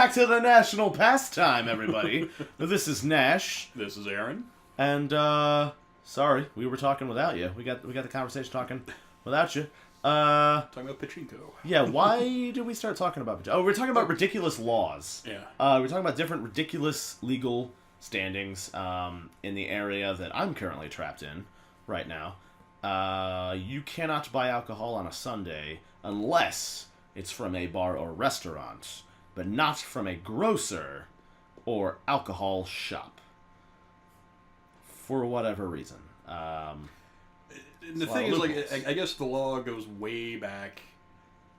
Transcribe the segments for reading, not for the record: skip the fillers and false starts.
back to the national pastime, everybody. This is Nash. This is Aaron. And, sorry, we were talking without you. We got the conversation talking without you. Talking about pachinko. Yeah, why did we start talking about pachinko? Oh, we're talking about ridiculous laws. Yeah. We're talking about different ridiculous legal standings in the area that I'm currently trapped in right now. You cannot buy alcohol on a Sunday unless it's from a bar or restaurant, but not from a grocer or alcohol shop. For whatever reason. The thing is, like, I guess the law goes way back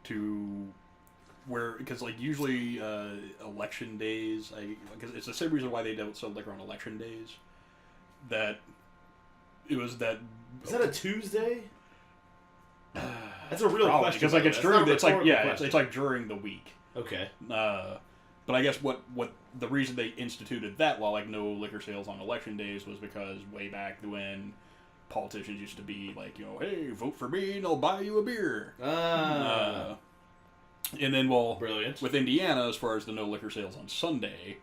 to where, because, like, usually election days, because it's the same reason why they don't sell liquor on election days, that it was that... Is that a Tuesday? That's a real question. Because, like, it's during, it's like during the week. Okay. But I guess what the reason they instituted that law, like no liquor sales on election days, was because way back when politicians used to be like, hey, vote for me and I'll buy you a beer. And then, brilliant. With Indiana, as far as the no liquor sales on Sunday,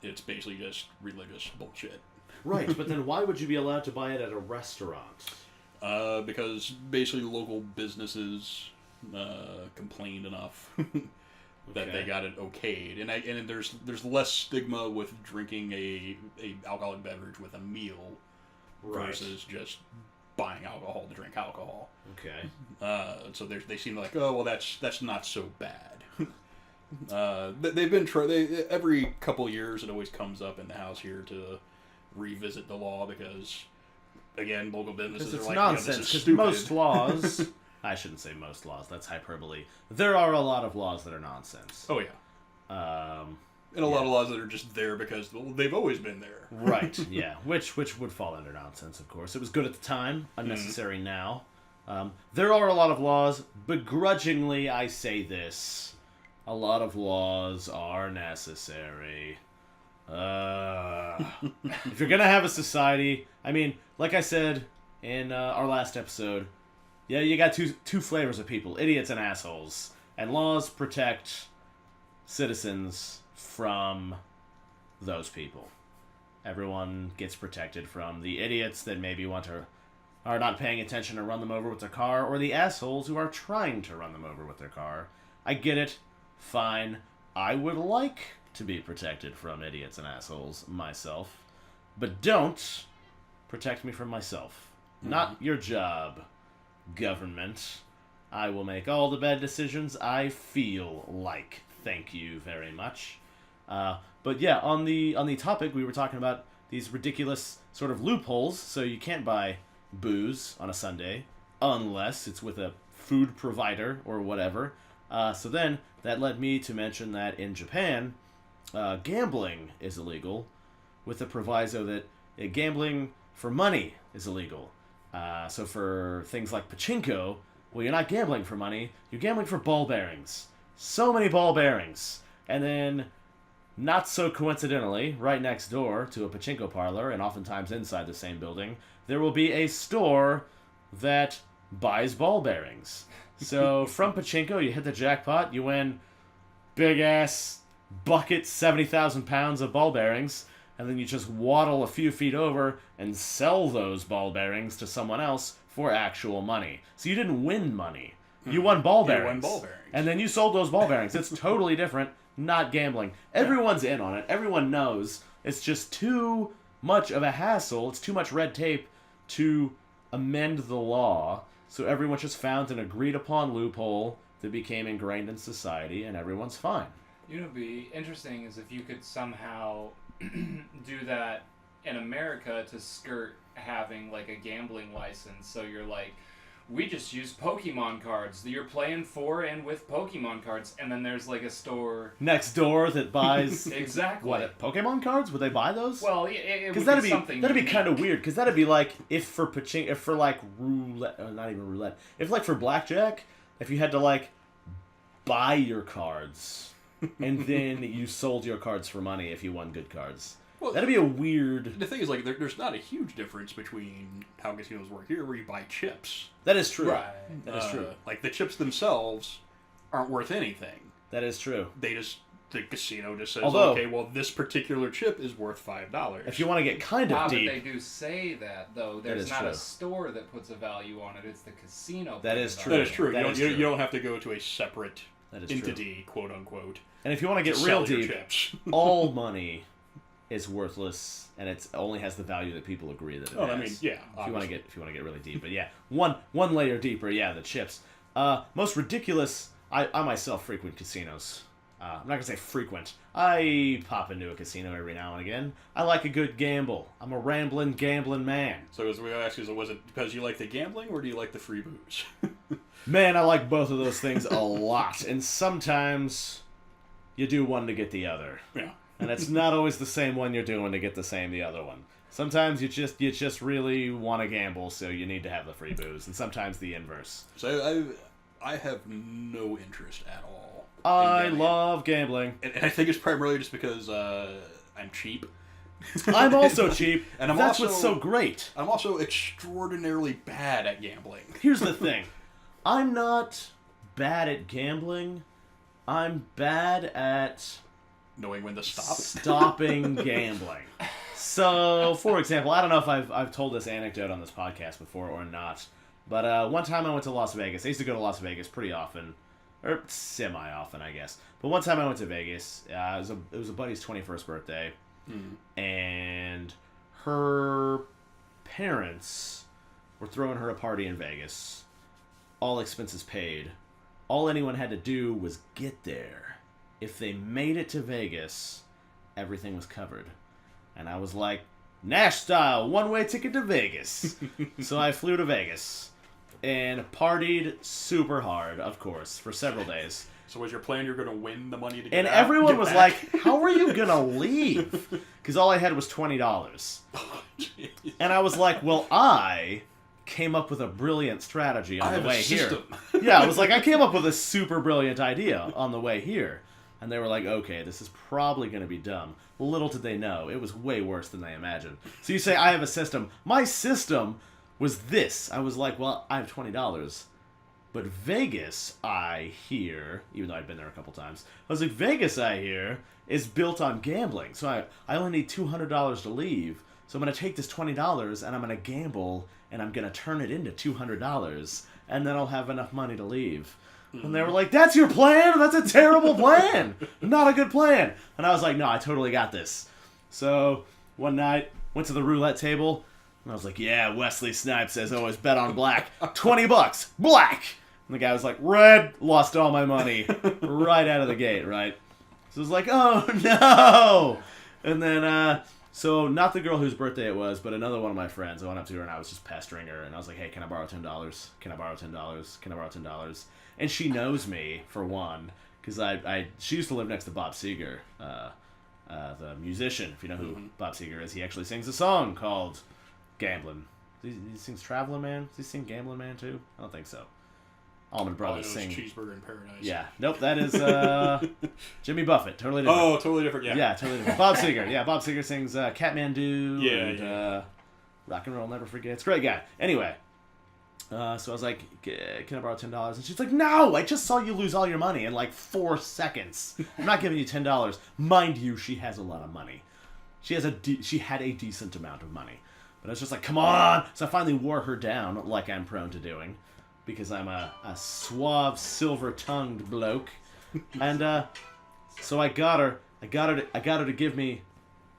it's basically just religious bullshit. Right, but then why would you be allowed to buy it at a restaurant? Because basically local businesses complained enough that they got it okayed, and there's less stigma with drinking a alcoholic beverage with a meal versus just buying alcohol to drink alcohol. Okay. So they seem like, oh well, that's not so bad. They've been every couple of years it always comes up in the House here to revisit the law because, again, local businesses are like, nonsense. This is most laws, I shouldn't say most laws. That's hyperbole. There are a lot of laws that are nonsense. Oh yeah. And a lot of laws that are just there because they've always been there. Right. Yeah. Which would fall under nonsense, of course. It was good at the time, unnecessary now. There are a lot of laws. Begrudgingly, I say this: a lot of laws are necessary. If you're gonna have a society, I mean, like I said in our last episode, yeah, you got two flavors of people: idiots and assholes. And laws protect citizens from those people. Everyone gets protected from the idiots that maybe are not paying attention to run them over with their car, or the assholes who are trying to run them over with their car. I get it. Fine. I would like to be protected from idiots and assholes myself, but don't protect me from myself. Not your job, government. I will make all the bad decisions I feel like. Thank you very much. But yeah, on the topic, we were talking about these ridiculous sort of loopholes. So you can't buy booze on a Sunday unless it's with a food provider or whatever. So then that led me to mention that in Japan, gambling is illegal, with the proviso that gambling for money is illegal. So for things like pachinko, well, you're not gambling for money, you're gambling for ball bearings. So many ball bearings. And then, not so coincidentally, right next door to a pachinko parlor, and oftentimes inside the same building, there will be a store that buys ball bearings. So from pachinko, you hit the jackpot, you win big-ass bucket, 70,000 pounds of ball bearings, and then you just waddle a few feet over and sell those ball bearings to someone else for actual money. So you didn't win money. You won ball bearings. You won ball bearings. And then you sold those ball bearings. It's totally different. Not gambling. Everyone's in on it. Everyone knows. It's just too much of a hassle. It's too much red tape to amend the law. So everyone just found an agreed upon loophole that became ingrained in society, and everyone's fine. You know what would be interesting is if you could somehow do that in America to skirt having like a gambling license. So you're like, we just use Pokemon cards. You're playing for and with Pokemon cards, and then there's like a store next door that buys exactly what, Pokemon cards? Would they buy those? Well, it would that'd be something. That'd be kind of weird. Because that'd be like if for like roulette, not even roulette. If like for blackjack, if you had to like buy your cards, and then you sold your cards for money if you won good cards. Well, that'd be a weird... The thing is, like, there's not a huge difference between how casinos work here, where you buy chips. That is true. Right. That is true. Like, the chips themselves aren't worth anything. That is true. They just the casino just says, Although, okay, well, this particular chip is worth $5. If you want to get kind of deep... But they do say that, though. There's not a store that puts a value on it. It's the casino. That is true. That is true. That You don't have to go to a separate entity, true. quote-unquote. And if you want to get real deep, all money is worthless, and it only has the value that people agree that it has. I mean, yeah. If you want to get really deep, but yeah, one layer deeper, yeah, the chips. Most ridiculous. I myself frequent casinos. I'm not gonna say frequent. I pop into a casino every now and again. I like a good gamble. I'm a rambling, gambling man. So as we ask you, was it because you like the gambling, or do you like the free booze? Man, I like both of those things a lot, and sometimes you do one to get the other. Yeah. And it's not always the same one you're doing to get the other one. Sometimes you just really want to gamble, so you need to have the free booze, and sometimes the inverse. So I have no interest at all. I love gambling, and I think it's primarily just because I'm cheap. I'm also cheap, and that's what's so great. I'm also extraordinarily bad at gambling. Here's the thing, I'm not bad at gambling. I'm bad at knowing when to stop. Stopping gambling. So, for example, I don't know if I've told this anecdote on this podcast before or not, but one time I went to Las Vegas. I used to go to Las Vegas pretty often, or semi-often, I guess. But one time I went to Vegas. It was a buddy's 21st birthday, and her parents were throwing her a party in Vegas, all expenses paid. All anyone had to do was get there. If they made it to Vegas, everything was covered. And I was like, Nash-Style, one-way ticket to Vegas. So I flew to Vegas and partied super hard, of course, for several days. So was your plan you're going to win the money to get And out, everyone get was back? like, how are you going to leave? Because all I had was $20. And I was like, well, I came up with a brilliant strategy on the way here. Yeah, I was like, I came up with a super brilliant idea on the way here. And they were like, okay, this is probably going to be dumb. Little did they know, it was way worse than they imagined. So you say, I have a system. My system was this. I was like, well, I have $20. But Vegas, I hear, even though I'd been there a couple times, I was like, Vegas, I hear, is built on gambling. So I only need $200 to leave. So I'm going to take this $20 and I'm going to gamble and I'm going to turn it into $200. And then I'll have enough money to leave. And they were like, that's your plan? That's a terrible plan. Not a good plan. And I was like, no, I totally got this. So one night, went to the roulette table. And I was like, yeah, Wesley Snipes says always bet on black. $20. Black. And the guy was like, red. Lost all my money. Right out of the gate, right? So I was like, oh, no. And then, so not the girl whose birthday it was, but another one of my friends. I went up to her and I was just pestering her. And I was like, hey, can I borrow $10? Can I borrow $10? Can I borrow $10? And she knows me, for one, because she used to live next to Bob Seger, the musician, if you know who Bob Seger is. He actually sings a song called Gamblin'. He sings Traveling Man? Does he sing Gamblin' Man, too? I don't think so. Allman Brothers sing... Cheeseburger in Paradise. Yeah. Nope, that is Jimmy Buffett. Totally different. Oh, totally different, yeah. Yeah, totally different. Bob Seger. Yeah, Bob Seger sings Catmandu and Rock and Roll Never Forgets. Great guy. Anyway... so I was like, can I borrow $10? And she's like, no, I just saw you lose all your money in like 4 seconds. I'm not giving you $10. Mind you, she has a lot of money. She had a decent amount of money. But I was just like, come on. So I finally wore her down, like I'm prone to doing, because I'm a suave, silver-tongued bloke. And so I got her to give me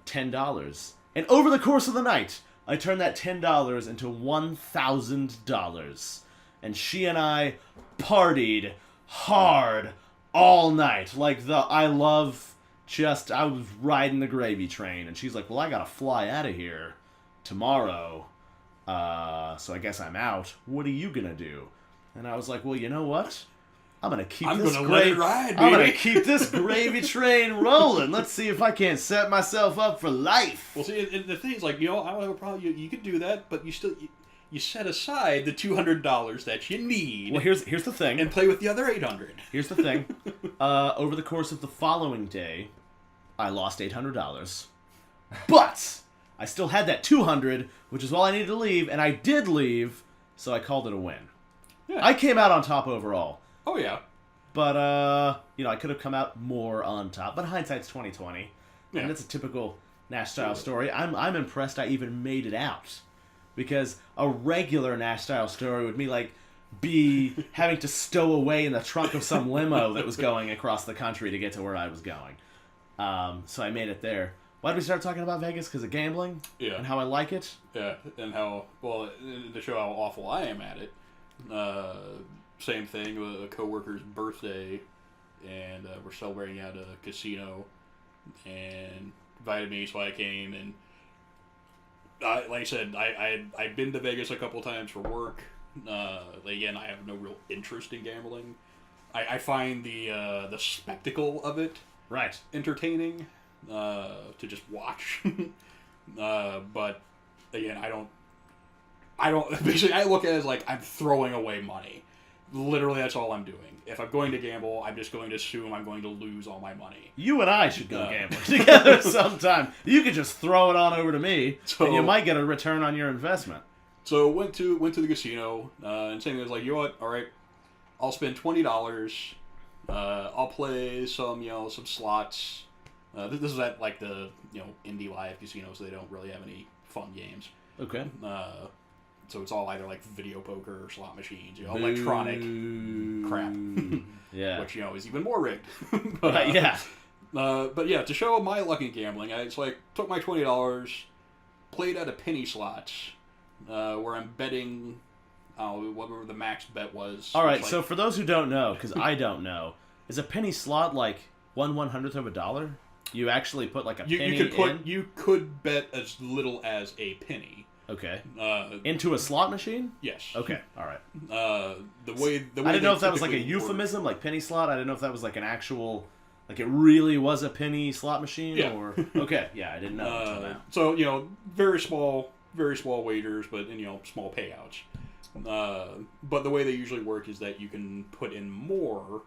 $10. And over the course of the night, I turned that $10 into $1,000. And she and I partied hard all night. Like I was riding the gravy train. And she's like, well, I gotta fly out of here tomorrow. So I guess I'm out. What are you gonna do? And I was like, well, you know what? I'm gonna keep this gravy train rolling. Let's see if I can't set myself up for life. Well, see, the thing is, like, I don't have a problem. You could do that, but you set aside the $200 that you need. Well, here's the thing, and play with the other $800. Here's the thing. Over the course of the following day, I lost $800, but I still had that $200, which is all I needed to leave, and I did leave, so I called it a win. Yeah. I came out on top overall. Oh, yeah. But I could have come out more on top. But hindsight's 20/20, and it's a typical Nash-Style story. I'm impressed I even made it out, because a regular Nash-Style story would be having to stow away in the trunk of some limo that was going across the country to get to where I was going. So I made it there. Why did we start talking about Vegas? Because of gambling? Yeah. And how I like it? Yeah, and to show how awful I am at it, same thing, a coworker's birthday, and we're celebrating at a casino, and invited me, so I came, and like I said, I'd been to Vegas a couple times for work. Again, I have no real interest in gambling. I find the spectacle of it entertaining, to just watch. But again, I don't. Basically, I look at it as like I'm throwing away money. Literally, that's all I'm doing. If I'm going to gamble, I'm just going to assume I'm going to lose all my money. You and I should go gambling together sometime. You could just throw it on over to me, and you might get a return on your investment. So went to the casino, and saying it was like, you know what? All right, I'll spend $20. I'll play some slots. This is at like the indie live casino, so they don't really have any fun games. Okay. So it's all either like video poker or slot machines, electronic crap. Yeah. Which is even more rigged. Yeah. But yeah, to show my luck in gambling, I took my $20, played at a penny slots, where I'm betting, whatever the max bet was. All right. So for those who don't know, because I don't know, is a penny slot like 1/100th of a dollar? You actually put like a penny in? You could bet as little as a penny. Okay. Into a slot machine? Yes. Okay. All right. The way I didn't know if that was like a euphemism, like penny slot. I didn't know if that was like an actual, like it really was a penny slot machine. Yeah. Or okay. Yeah, I didn't know until now. So very small wagers, but small payouts. But the way they usually work is that you can put in more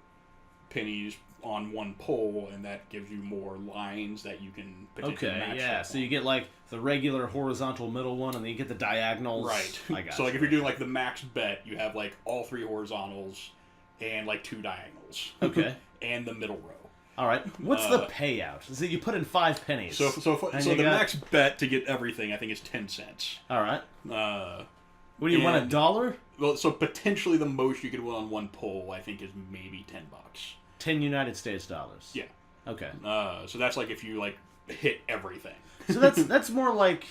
pennies on one pole, and that gives you more lines that you can potentially match. Yeah. So you get like the regular horizontal middle one, and then you get the diagonals. Right. I got So if you're doing like the max bet, you have like all 3 horizontals and like 2 diagonals. Okay. And the middle row. All right. What's the payout? So you put in 5 pennies. So the max bet to get everything, I think, is 10 cents. All right. What do you want, $1? Well, so potentially the most you could win on one pull, I think, is maybe $10. 10 United States dollars. Yeah. Okay. So that's like if you like hit everything. So that's more like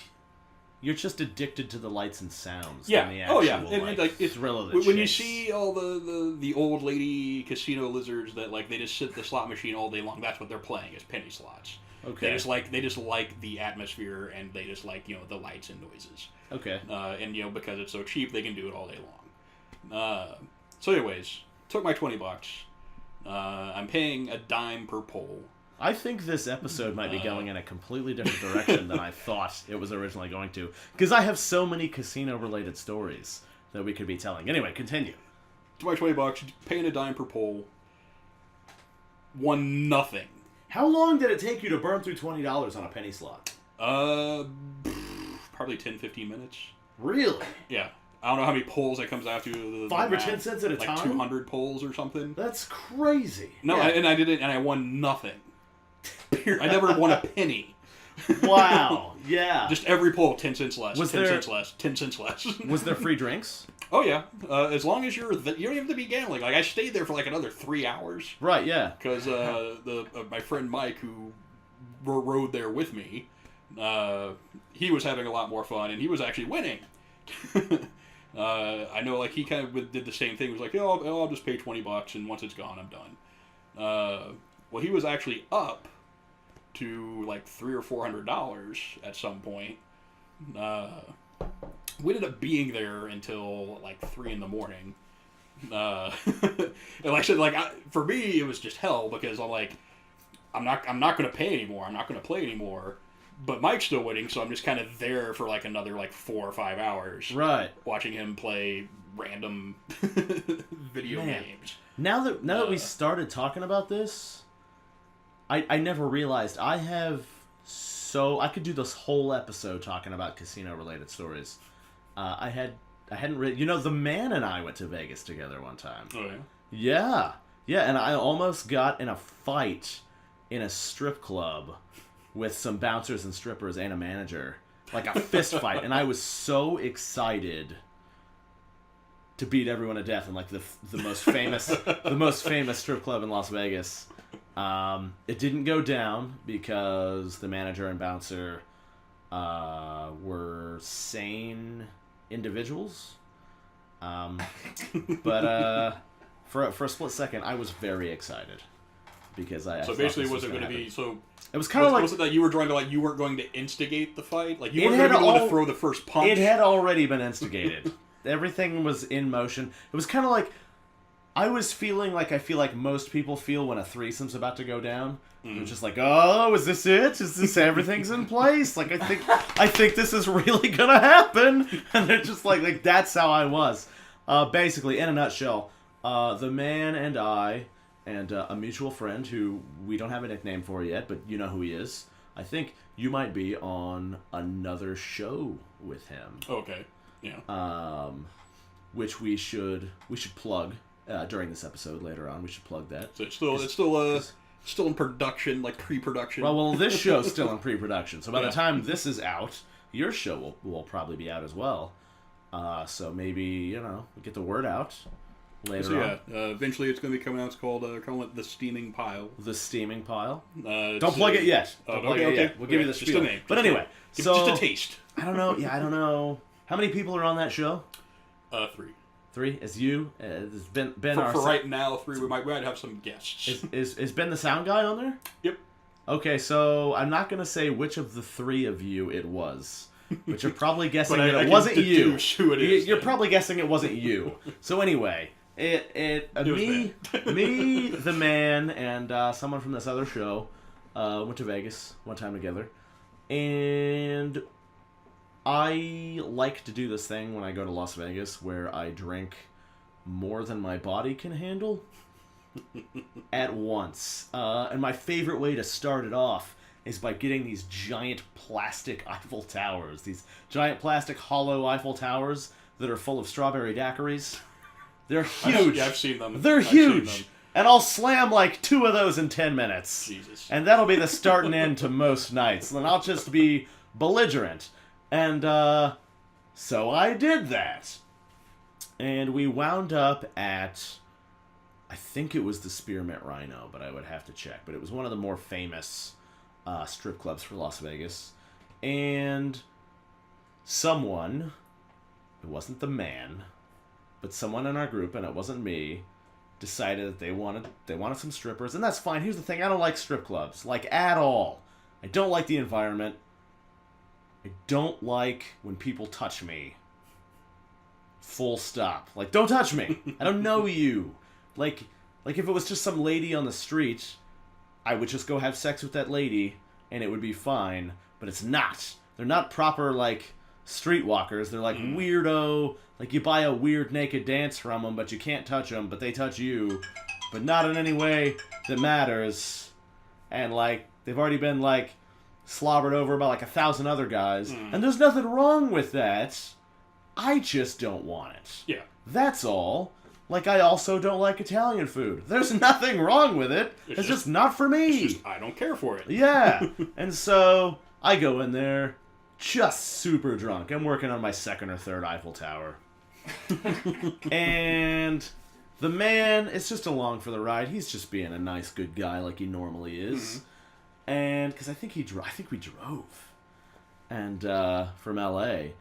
you're just addicted to the lights and sounds. Yeah. Than the actual, and it's thrill of the when you chase. see all the old lady casino lizards that like they just sit at the slot machine all day long. That's what they're playing is penny slots. Okay. They just like the atmosphere, and they just like the lights and noises. Okay. And because it's so cheap, they can do it all day long. So anyways, took my $20. I'm paying a dime per pole. I think this episode might be going in a completely different direction than I thought it was originally going to, because I have so many casino-related stories that we could be telling. Anyway, continue. To my $20, paying a dime per pole. Won nothing. How long did it take you to burn through $20 on a penny slot? Probably 10-15 minutes. Really? Yeah. I don't know how many polls that comes out to. 5 or 10 cents at a time? 200 polls or something. That's crazy. No, yeah. And I did it, and I won nothing. I never won a penny. Wow. Yeah. Just every poll, 10 cents less. Was 10 there... cents less. 10 cents less. Was there free drinks? Oh, yeah. As long as you don't even have to be gambling. Like, I stayed there for like another 3 hours. Right, yeah. Because my friend Mike, who rode there with me, he was having a lot more fun, and he was actually winning. I know, like, he kind of did the same thing. He was like, I'll just pay $20, and once it's gone, I'm done. Well, he was actually up to, like, $300 or $400 at some point. We ended up being there until, like, 3 in the morning. And like I said, like, for me, it was just hell, because I'm like, I'm not going to pay anymore. I'm not going to play anymore. But Mike's still winning, so I'm just kind of there for like another like 4 or 5 hours. Right. Watching him play random video games. Now that we started talking about this, I never realized I could do this whole episode talking about casino related stories. I hadn't really, the man and I went to Vegas together one time. Oh yeah. Yeah. Yeah, and I almost got in a fight in a strip club with some bouncers and strippers and a manager. Like a fist fight. And I was so excited to beat everyone to death in like the most famous strip club in Las Vegas. It didn't go down because the manager and bouncer were sane individuals. But for a split second, I was very excited because I. So basically, was it going to be so? It was kind of like, was it that you were trying to you weren't going to instigate the fight, like you weren't going to be the one to throw the first punch? It had already been instigated. Everything was in motion. It was kind of like I was feeling like I feel like most people feel when a threesome's about to go down. You're just like, oh, is this it? Is this everything's in place? Like I think this is really gonna happen. And they're just like that's how I was. Basically, in a nutshell, the man and I and a mutual friend who we don't have a nickname for yet, but you know who he is. I think you might be on another show with him. Okay. Yeah. Which we should plug during this episode later on. We should plug that. So it's still in production, like pre-production. Well, this show's still in pre-production. So by the time this is out, your show will probably be out as well. So maybe we get the word out later on. Eventually it's going to be coming out. It's called The Steaming Pile. The Steaming Pile. Don't plug it yet. Don't plug it yet. We'll give you the just spiel. a name. But anyway, just a taste. I don't know. Yeah, I don't know. How many people are on that show? 3. 3? It's you. It's Ben. For right now, 3. We might have some guests. Is Ben the sound guy on there? Yep. Okay, so I'm not gonna say which of the 3 of you it was, but you're probably guessing that it wasn't you. Who it is, you're probably guessing it wasn't you. So anyway, me, the man, and someone from this other show went to Vegas one time together, and I like to do this thing when I go to Las Vegas where I drink more than my body can handle at once. And my favorite way to start it off is by getting these giant plastic Eiffel Towers. These giant plastic hollow Eiffel Towers that are full of strawberry daiquiris. They're huge. I've seen them. They're huge. And I'll slam like 2 of those in 10 minutes. Jesus. And that'll be the start and end to most nights. And I'll just be belligerent. And so I did that. And we wound up at, I think it was the Spearmint Rhino, but I would have to check. But it was one of the more famous strip clubs for Las Vegas. And someone, it wasn't the man, but someone in our group, and it wasn't me, decided that they wanted some strippers. And that's fine. Here's the thing. I don't like strip clubs. Like, at all. I don't like the environment. I don't like when people touch me. Full stop. Like, don't touch me. I don't know you. Like if it was just some lady on the street, I would just go have sex with that lady, and it would be fine. But it's not. They're not proper, streetwalkers. They're weirdo. You buy a weird naked dance from them, but you can't touch them, but they touch you. But not in any way that matters. And, they've already been, slobbered over by 1,000 other guys. And there's nothing wrong with that. I just don't want it. Yeah. That's all. I also don't like Italian food. There's nothing wrong with it. It's just not for me. I don't care for it. Yeah. And so I go in there just super drunk. I'm working on my 2nd or 3rd Eiffel Tower. And the man is just along for the ride. He's just being a nice, good guy like he normally is. Mm-hmm. And because I think we drove, and from L.A.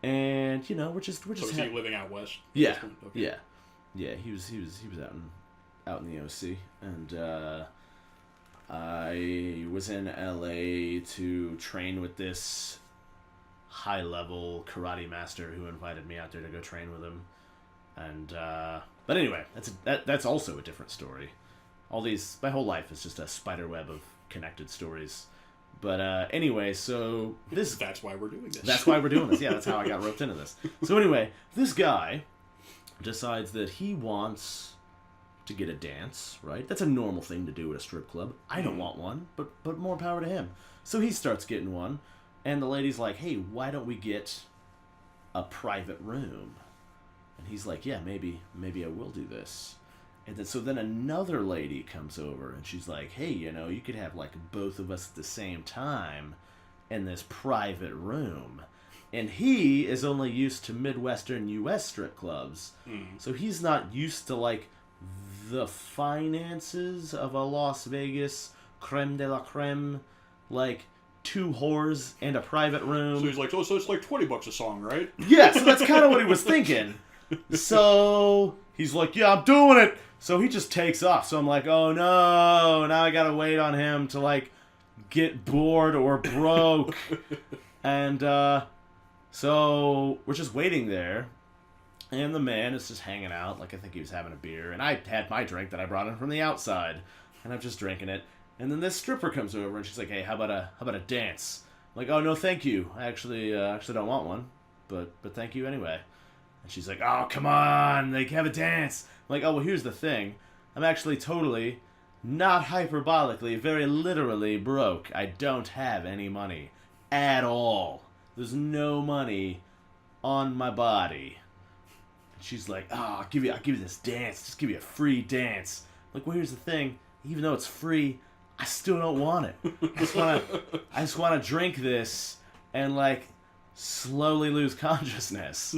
And we're just. So is he living out west? Yeah, okay. yeah. He was out in the OC, and I was in L.A. to train with this high-level karate master who invited me out there to go train with him, and but anyway, that's also a different story. My whole life is just a spider web of connected stories. But anyway, so that's why we're doing this. That's why we're doing this. Yeah, that's how I got roped into this. So anyway, this guy decides that he wants to get a dance, right? That's a normal thing to do at a strip club. I don't want one, but more power to him. So he starts getting one, and the lady's like, "Hey, why don't we get a private room?" And he's like, "Yeah, maybe I will do this." And then, so then another lady comes over, and she's like, hey, you could have, like, both of us at the same time in this private room. And he is only used to Midwestern U.S. strip clubs. So he's not used to, like, the finances of a Las Vegas creme de la creme, like, 2 whores and a private room. So he's like, so it's like $20 a song, right? Yeah, so that's kind of what he was thinking. So he's like, yeah, I'm doing it. So he just takes off. So I'm like, oh no, now I gotta wait on him to, like, get bored or broke. And so we're just waiting there. And the man is just hanging out, like I think he was having a beer. And I had my drink that I brought in from the outside. And I'm just drinking it. And then this stripper comes over and she's like, hey, how about a dance? I'm like, oh, no, thank you. I actually don't want one. But thank you anyway. And she's like, oh, come on, like, have a dance. I'm like, oh, well, here's the thing. I'm actually totally, not hyperbolically, very literally broke. I don't have any money at all. There's no money on my body. And she's like, oh, I'll give you this dance. Just give you a free dance. I'm like, well, here's the thing. Even though it's free, I still don't want it. I just want to drink this and, like, slowly lose consciousness.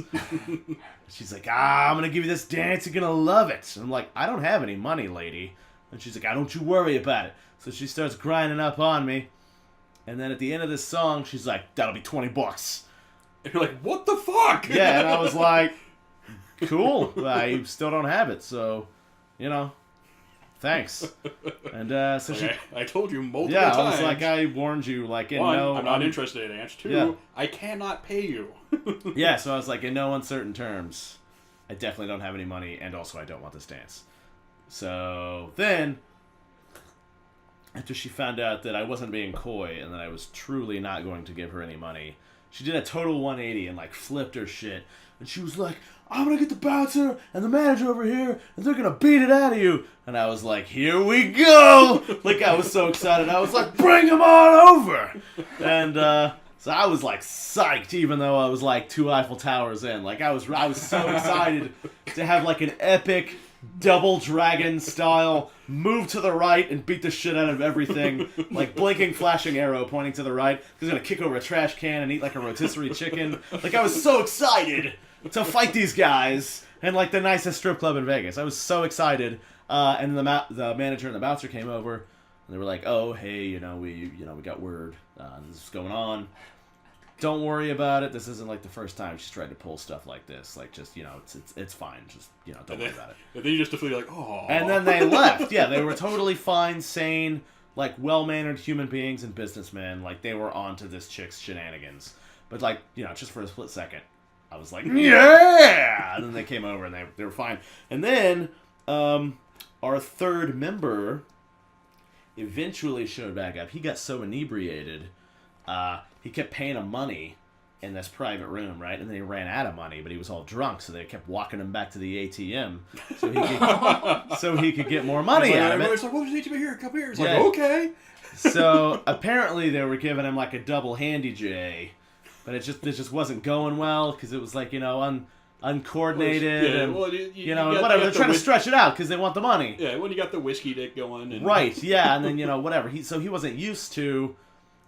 She's like, I'm going to give you this dance. You're going to love it. And I'm like, I don't have any money, lady. And she's like, don't you worry about it. So she starts grinding up on me. And then at the end of this song, she's like, that'll be $20. And you're like, what the fuck? Yeah, and I was like, cool. I still don't have it. So, thanks. And so she... I told you multiple Yeah, times. I was like, I warned you, like, in One, no... I'm not interested in answer. 2, Yeah. I cannot pay you. Yeah, so I was like, in no uncertain terms, I definitely don't have any money, and also I don't want this dance. So then, after she found out that I wasn't being coy and that I was truly not going to give her any money, she did a total 180 and, like, flipped her shit. And she was like, I'm going to get the bouncer and the manager over here, and they're going to beat it out of you. And I was like, here we go! Like, I was so excited. I was like, bring them on over! And so I was, like, psyched, even though I was, like, 2 Eiffel Towers in. Like, I was so excited to have, like, an epic double dragon style move to the right and beat the shit out of everything, like blinking flashing arrow pointing to the right. He's gonna kick over a trash can and eat like a rotisserie chicken. Like, I was so excited to fight these guys in, like, the nicest strip club in Vegas. I was so excited. And the manager and the bouncer came over and they were like, oh, hey, we got word, this is going on. Don't worry about it. This isn't, like, the first time she's tried to pull stuff like this. Like, just, it's fine. Just, don't worry about it. And then you just feel like, oh. And then they left. Yeah, they were totally fine, sane, like, well-mannered human beings and businessmen. Like, they were onto this chick's shenanigans. But, like, just for a split second, I was like, yeah! And then they came over and they were fine. And then our third member eventually showed back up. He got so inebriated, he kept paying him money in this private room, right? And then he ran out of money, but he was all drunk, so they kept walking him back to the ATM so he could get more money out of it. It's like, well, there's ATM here, come here. It's Yeah. like, okay. So apparently they were giving him, like, a double handy J, but it just wasn't going well because it was, like, uncoordinated and whatever. They're trying to stretch it out because they want the money. Yeah, when you got the whiskey dick going. And... Right. Yeah, and then whatever. He wasn't used to,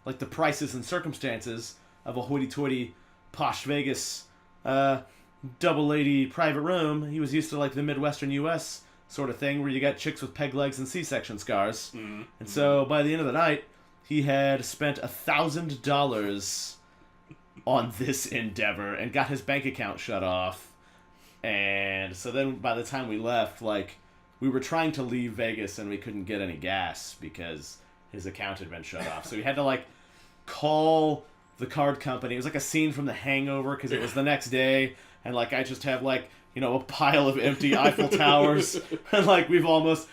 like, the prices and circumstances of a hoity-toity posh Vegas double lady private room. He was used to, like, the Midwestern U.S. sort of thing where you got chicks with peg legs and C-section scars. Mm-hmm. And so by the end of the night, he had spent $1,000 on this endeavor and got his bank account shut off. And so then by the time we left, like, we were trying to leave Vegas and we couldn't get any gas because his account had been shut off. So we had to, like, call the card company. It was like a scene from The Hangover because it was the next day, and, like, I just have, like, a pile of empty Eiffel Towers, and, like, I almost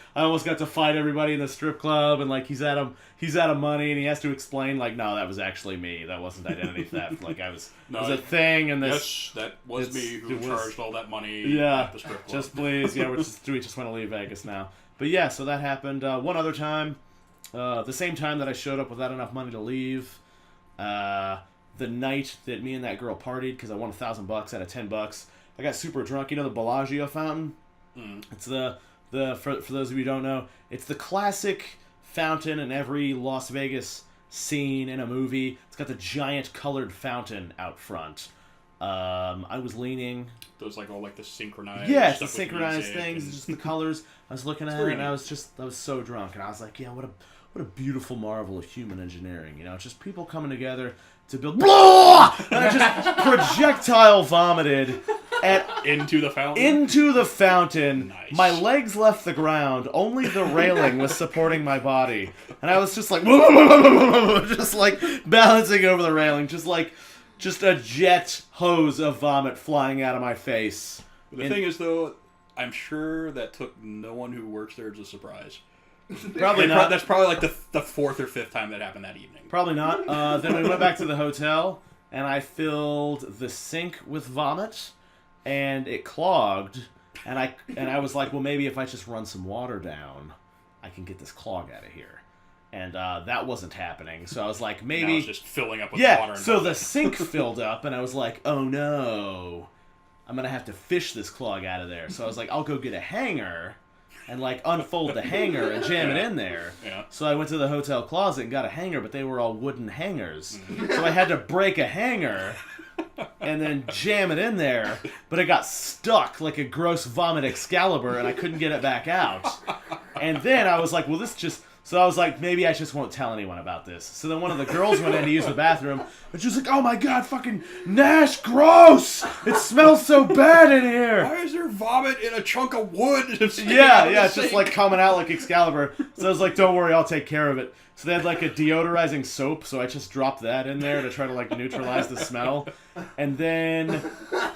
got to fight everybody in the strip club, and, like, he's out of money, and he has to explain, like, no, that was actually me. That wasn't identity theft. Like, it was a thing, and this... Yes, that was me who charged all that money at the strip club. Just please, we just want to leave Vegas now. But yeah, so that happened. One other time, the same time that I showed up without enough money to leave, the night that me and that girl partied, because I won $1,000 out of $10, I got super drunk. The Bellagio fountain? It's the For those of you who don't know, it's the classic fountain in every Las Vegas scene in a movie. It's got the giant colored fountain out front. I was leaning. Those all the synchronized. Yeah, it's the synchronized things, just the colors. I was looking at it, and neat. I was so drunk, and I was like, yeah, what a beautiful marvel of human engineering. It's just people coming together to build. Blah! And I just projectile vomited into the fountain. Into the fountain. Nice. My legs left the ground. Only the railing was supporting my body, and I was just like, just balancing over the railing, just a jet hose of vomit flying out of my face. The thing is, though, I'm sure that took no one who works there as a surprise. Probably not. That's probably the fourth or fifth time that happened that evening. Probably not. Then we went back to the hotel, and I filled the sink with vomit, and it clogged. And I was like, well, maybe if I just run some water down, I can get this clog out of here. And that wasn't happening. So I was like, maybe... Now it's just filling up with water. And so the sink filled up, and I was like, oh no. I'm going to have to fish this clog out of there. So I was like, I'll go get a hanger and unfold the hanger and jam it in there. Yeah. So I went to the hotel closet and got a hanger, but they were all wooden hangers. So I had to break a hanger and then jam it in there, but it got stuck like a gross vomit Excalibur, and I couldn't get it back out. And then I was like, well, So I was like, maybe I just won't tell anyone about this. So then one of the girls went in to use the bathroom, and she was like, oh my god, fucking Nash, gross! It smells so bad in here! Why is there vomit in a chunk of wood? Yeah, it's just coming out like Excalibur. So I was like, don't worry, I'll take care of it. So they had a deodorizing soap, so I just dropped that in there to try to neutralize the smell. And then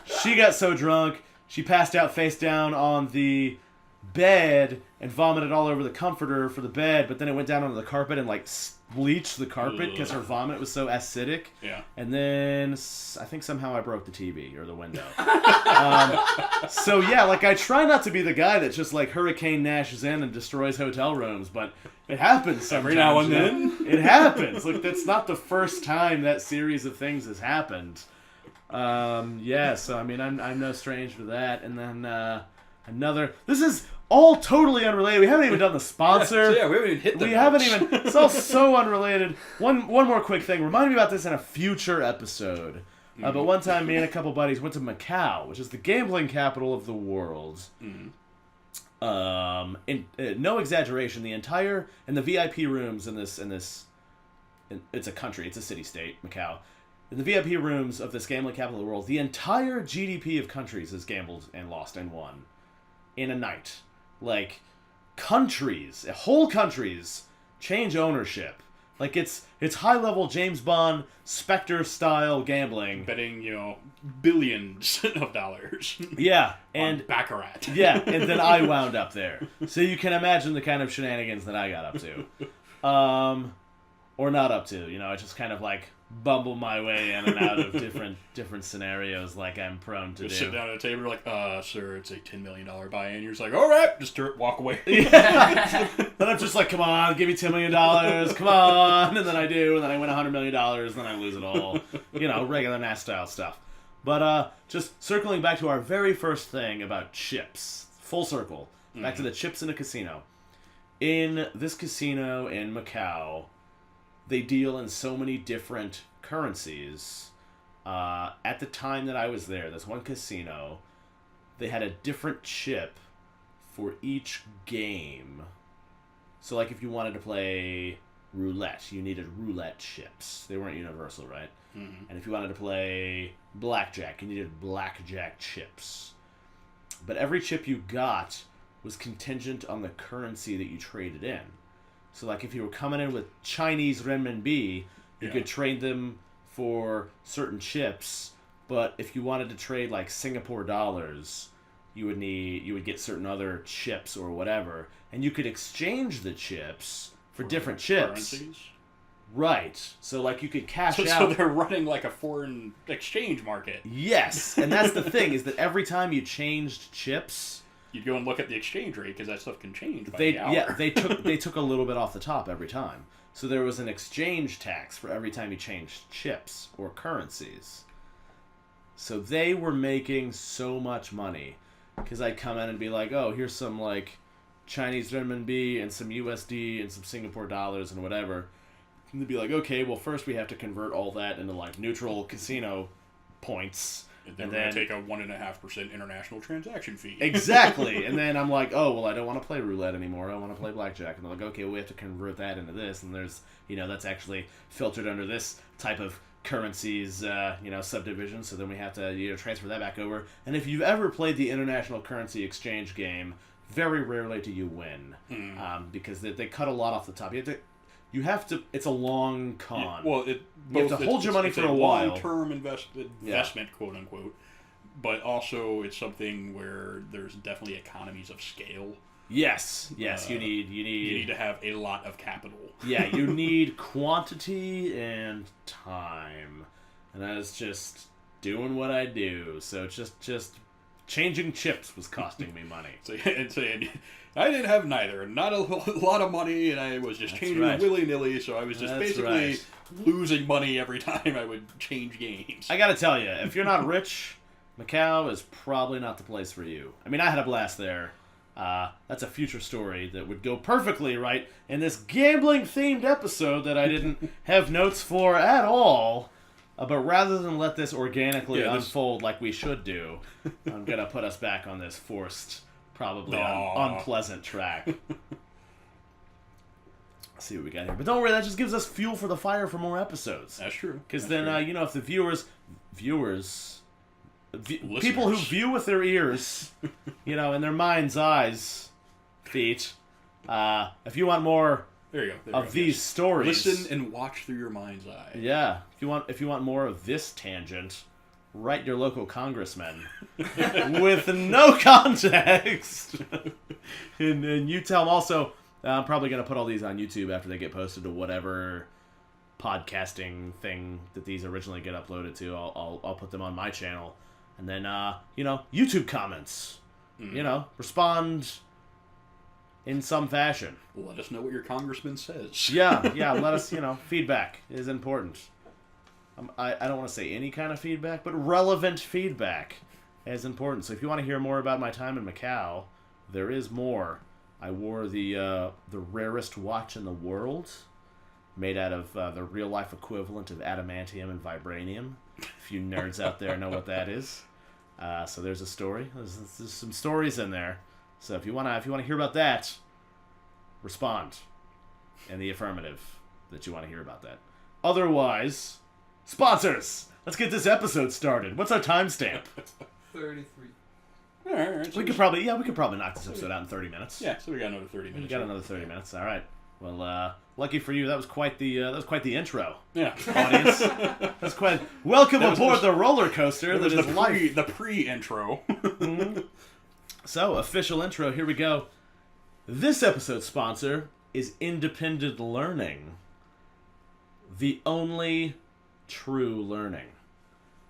she got so drunk, she passed out face down on the bed and vomited all over the comforter for the bed, but then it went down onto the carpet and bleached the carpet because her vomit was so acidic. Yeah. And then I think somehow I broke the TV or the window. So yeah, I try not to be the guy that just Hurricane Nashes in and destroys hotel rooms, but it happens sometimes. Every now and then. It happens. That's not the first time that series of things has happened. Yeah, so I mean, I'm no stranger to that. And then this is all totally unrelated. We haven't even done the sponsor. Yeah, we haven't even hit the notes. It's all so unrelated. One more quick thing. Remind me about this in a future episode. But one time, me and a couple buddies went to Macau, which is the gambling capital of the world. No exaggeration, in the VIP rooms it's a country, it's a city-state, Macau. In the VIP rooms of this gambling capital of the world, the entire GDP of countries is gambled and lost and won in a night. Whole countries change ownership. It's high-level James Bond, Spectre-style gambling. Betting, billions of dollars. Yeah. And Baccarat. Yeah, and then I wound up there. So you can imagine the kind of shenanigans that I got up to. Or not up to. I just kind of bumble my way in and out of different scenarios I'm prone to do. Sit down at a table, sir, it's a $10 million buy-in. You're just like, all right, just walk away. Yeah. Then I'm just come on, give me $10 million, come on. And then I do, and then I win $100 million, and then I lose it all. Regular Nash-Style stuff. But just circling back to our very first thing about chips. Full circle. Back to the chips in a casino. In this casino in Macau, they deal in so many different currencies. At the time that I was there, this one casino, they had a different chip for each game. So, if you wanted to play roulette, you needed roulette chips. They weren't universal, right? Mm-hmm. And if you wanted to play blackjack, you needed blackjack chips. But every chip you got was contingent on the currency that you traded in. So, if you were coming in with Chinese renminbi, you could trade them for certain chips. But if you wanted to trade Singapore dollars, you would get certain other chips or whatever, and you could exchange the chips for different chips. Currencies? Right. So you could cash out. So they're running a foreign exchange market. Yes, and that's the thing is that every time you changed chips, you'd go and look at the exchange rate because that stuff can change by the hour. Yeah, they took a little bit off the top every time. So there was an exchange tax for every time you changed chips or currencies. So they were making so much money because I'd come in and be like, oh, here's some Chinese renminbi and some USD and some Singapore dollars and whatever. And they'd be like, okay, well, first we have to convert all that into, like, neutral casino points. And then we're going to take a 1.5% international transaction fee. Exactly. And then I'm like, oh, well, I don't want to play roulette anymore. I want to play blackjack. And they're like, okay, well, we have to convert that into this. And there's, that's actually filtered under this type of currencies, subdivision. So then we have to, transfer that back over. And if you've ever played the international currency exchange game, very rarely do you win. Because they cut a lot off the top. You have to. It's a long con. Yeah, well, you have to hold your money for a while. Long-term investment, quote unquote. But also, it's something where there's definitely economies of scale. Yes. You need to have a lot of capital. Yeah, you need quantity and time, and I was just doing what I do. So just changing chips was costing me money. saying. I didn't have neither. Not a lot of money, and I was just changing willy-nilly, so I was just basically losing money every time I would change games. I gotta tell you, if you're not rich, Macau is probably not the place for you. I mean, I had a blast there. That's a future story that would go perfectly right in this gambling-themed episode that I didn't have notes for at all. But rather than let this organically unfold like we should do, I'm gonna put us back on this forced... probably unpleasant track. Let's see what we got here. But don't worry, that just gives us fuel for the fire for more episodes. That's true. Because then, if the people who view with their ears, in their mind's eyes, feet, if you want more of these stories... Listen and watch through your mind's eye. Yeah. If you want more of this tangent... write your local congressman with no context. and you tell them also, I'm probably going to put all these on YouTube after they get posted to whatever podcasting thing that these originally get uploaded to. I'll put them on my channel. And then, YouTube comments. Respond in some fashion. Let us know what your congressman says. Yeah, let us, feedback is important. I don't want to say any kind of feedback, but relevant feedback is important. So if you want to hear more about my time in Macau, there is more. I wore the rarest watch in the world, made out of the real-life equivalent of adamantium and vibranium. If you nerds out there know what that is. So there's a story. There's some stories in there. So if you want to hear about that, respond in the affirmative that you want to hear about that. Otherwise... Sponsors! Let's get this episode started. What's our timestamp? 33. All right. We could probably knock this episode out in 30 minutes. Yeah, so we got another 30 minutes. We got another 30 minutes. All right. Well, lucky for you, that was quite the intro. Yeah. Audience. That's quite. Welcome aboard the roller coaster that is life. The pre-intro. Mm-hmm. So, official intro. Here we go. This episode's sponsor is Independent Learning. The only true learning.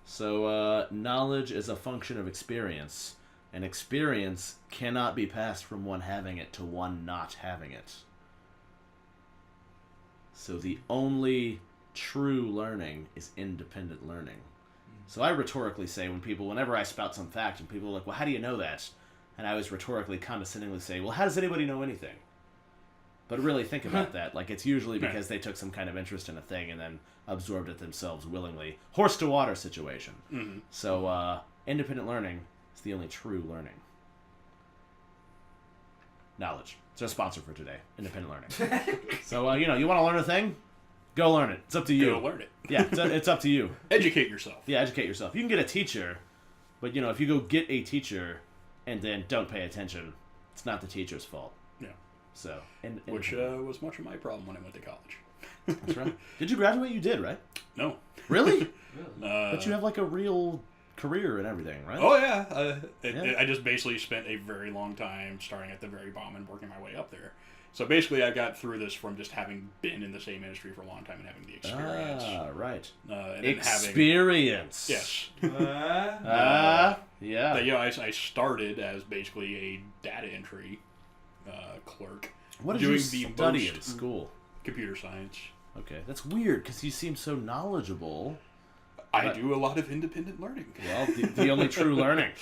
So, knowledge is a function of experience, and experience cannot be passed from one having it to one not having it. So the only true learning is independent learning. So I rhetorically say whenever I spout some fact and people are like, well, how do you know that? And I always rhetorically, condescendingly say, well, how does anybody know anything? But really think about that. Like, it's usually because they took some kind of interest in a thing and then absorbed it themselves willingly. Horse to water situation. Mm-hmm. So, independent learning is the only true learning. Knowledge. It's our sponsor for today. Independent learning. So, you want to learn a thing? Go learn it. It's up to you. Go learn it. Yeah, it's up to you. Educate yourself. Yeah, educate yourself. You can get a teacher, but, if you go get a teacher and then don't pay attention, it's not the teacher's fault. Yeah. So, which was much of my problem when I went to college. That's right. Did you graduate? You did, right? No. Really? But you have like a real career and everything, right? Oh yeah. I just basically spent a very long time starting at the very bottom and working my way up there. So basically, I got through this from just having been in the same industry for a long time and having the experience. Ah, right. And experience. Yes. Yeah. But, I started as basically a data entry clerk. What did you study in school? Computer science. Okay, that's weird because you seem so knowledgeable. I do a lot of independent learning. Well, the only true learning.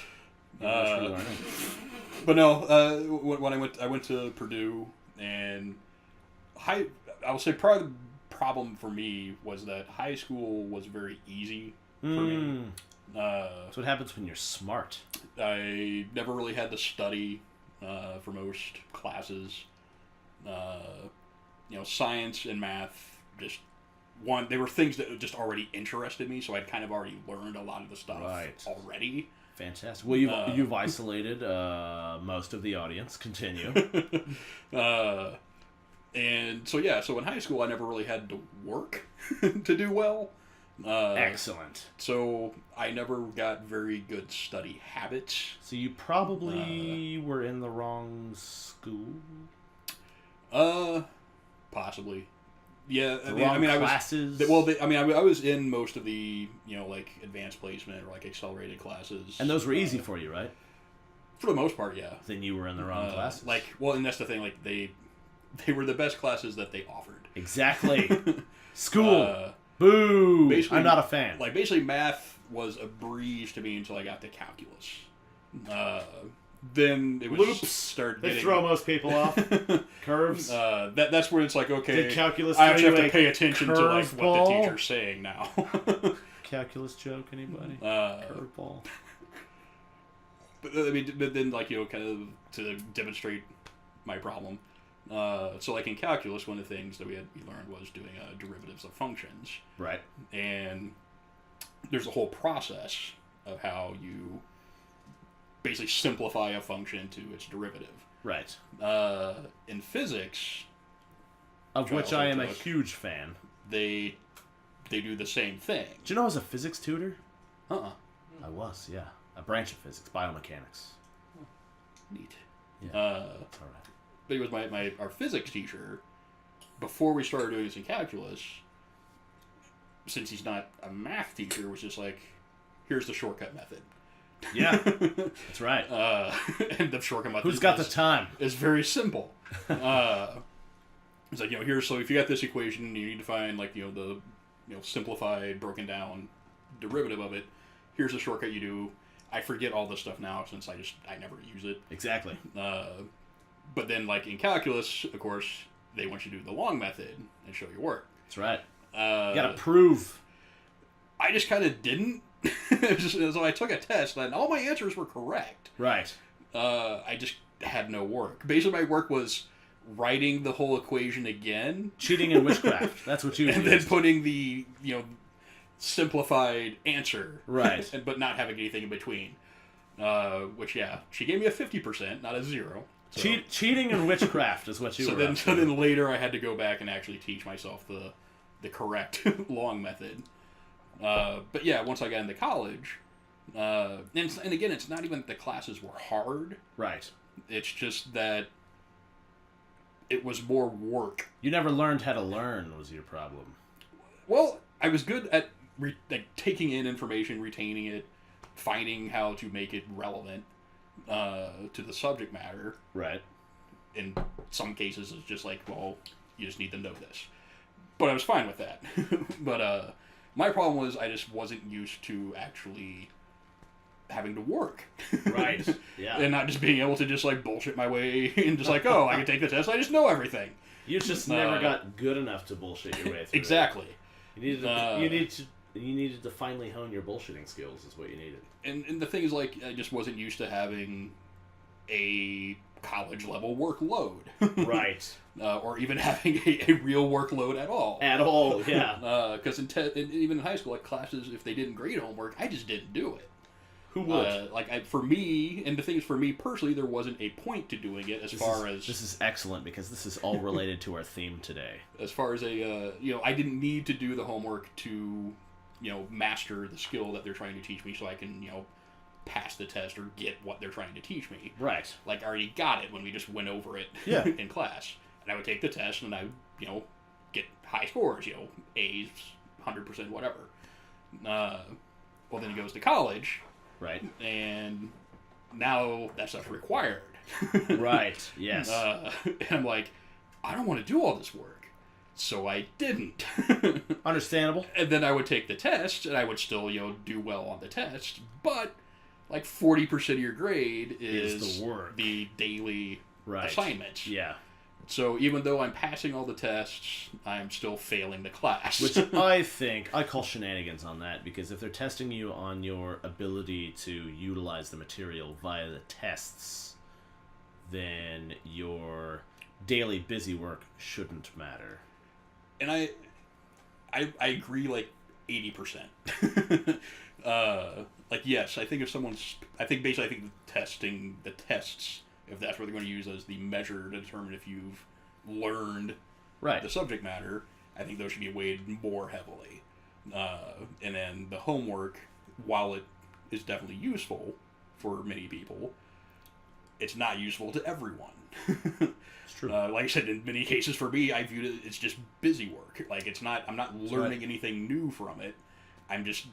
But no, when I went to Purdue, and I will say part of the problem for me was that high school was very easy for me. That's what happens when you're smart. I never really had to study for most classes. Science and math they were things that just already interested me, so I'd kind of already learned a lot of the stuff already. Fantastic. Well, you've isolated most of the audience. Continue. And so in high school I never really had to work to do well. Excellent. So I never got very good study habits. So you probably were in the wrong school? Possibly. Yeah, classes. I was in most of the advanced placement or accelerated classes, and those were easy for you, right? For the most part, yeah. Then you were in the wrong classes. And that's the thing. They were the best classes that they offered. Exactly. School. Boo. I'm not a fan. Basically, math was a breeze to me until I got to calculus. Then it was loops. They throw most people off. Curves. That's where it's okay. Did calculus I actually have to pay attention to what ball? the teacher's saying now. Calculus joke, anybody? Curveball. But then kind of to demonstrate my problem. So in calculus, one of the things that we learned was doing derivatives of functions. Right. And there's a whole process of how you basically simplify a function to its derivative. Right. In physics, of which I am a huge fan, they do the same thing. Do you know I was a physics tutor? Uh-uh. I was, yeah. A branch of physics, biomechanics. Neat. Yeah. That's all right. But he was our physics teacher. Before we started doing this in calculus, since he's not a math teacher, was just here's the shortcut method. Yeah, that's right. And the shortcut method. Who's got the time? It's very simple. It's here's so if you got this equation, you need to find the simplified, broken down derivative of it. Here's the shortcut you do. I forget all this stuff now since I never use it. Exactly. But then in calculus, of course, they want you to do the long method and show your work. That's right. You gotta prove. I just kind of didn't. So I took a test and all my answers were correct. Right. I just had no work. Basically, my work was writing the whole equation again. Cheating and witchcraft. That's what you and used. then putting the simplified answer. Right. But not having anything in between. Which she gave me a 50%, not a 0. So, cheating and witchcraft is what you were. So then later I had to go back and actually teach myself the correct long method. But yeah, once I got into college, and again, it's not even that the classes were hard. Right. It's just that it was more work. You never learned how to learn was your problem. Well, I was good at taking in information, retaining it, finding how to make it relevant to the subject matter. Right. In some cases, it's just you just need to know this. But I was fine with that. But my problem was I just wasn't used to actually having to work. Right. Yeah. And not just being able to just bullshit my way and just I can take the test. I just know everything. You just never got good enough to bullshit your way through. Exactly. You needed to finally hone your bullshitting skills. Is what you needed. And the thing is, I just wasn't used to having a college level workload. Right. Or even having a real workload at all. At all, yeah. Because even in high school, classes, if they didn't grade homework, I just didn't do it. Who would? For me, and the thing is, for me personally, there wasn't a point to doing it. This is excellent because this is all related to our theme today. As far as I didn't need to do the homework to, master the skill that they're trying to teach me, so I can, pass the test or get what they're trying to teach me. Right. I already got it when we just went over it in class, and I would take the test and I would, get high scores, A's, 100%, whatever. Well, then he goes to college. Right. And now that stuff's required. Right. Yes. And I'm I don't want to do all this work. So I didn't. Understandable. And then I would take the test, and I would still, do well on the test. But like 40% of your grade is the work, the daily assignments. Yeah. So even though I'm passing all the tests, I'm still failing the class. Which I call shenanigans on that, because if they're testing you on your ability to utilize the material via the tests, then your daily busy work shouldn't matter. And I agree, like 80%. Like, yes, I think I think the tests, if that's what they're going to use as the measure to determine if you've learned the subject matter, I think those should be weighed more heavily. And then the homework, while it is definitely useful for many people, it's not useful to everyone. It's true. Like I said, in many cases for me, I viewed it, it's just busy work. Like, I'm not learning anything new from it. I'm just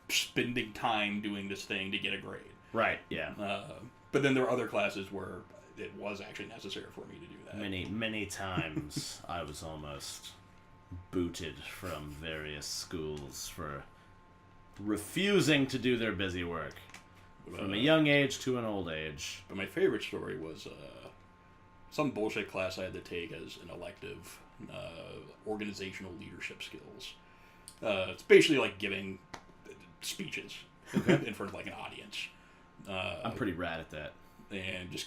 spending time doing this thing to get a grade. Right, yeah. But then there are other classes where it was actually necessary for me to do that. Many times I was almost booted from various schools for refusing to do their busy work. From a young age to an old age. But my favorite story was some bullshit class I had to take as an elective, organizational leadership skills. It's basically like giving speeches in front of like an audience. I'm pretty rad at that. And just,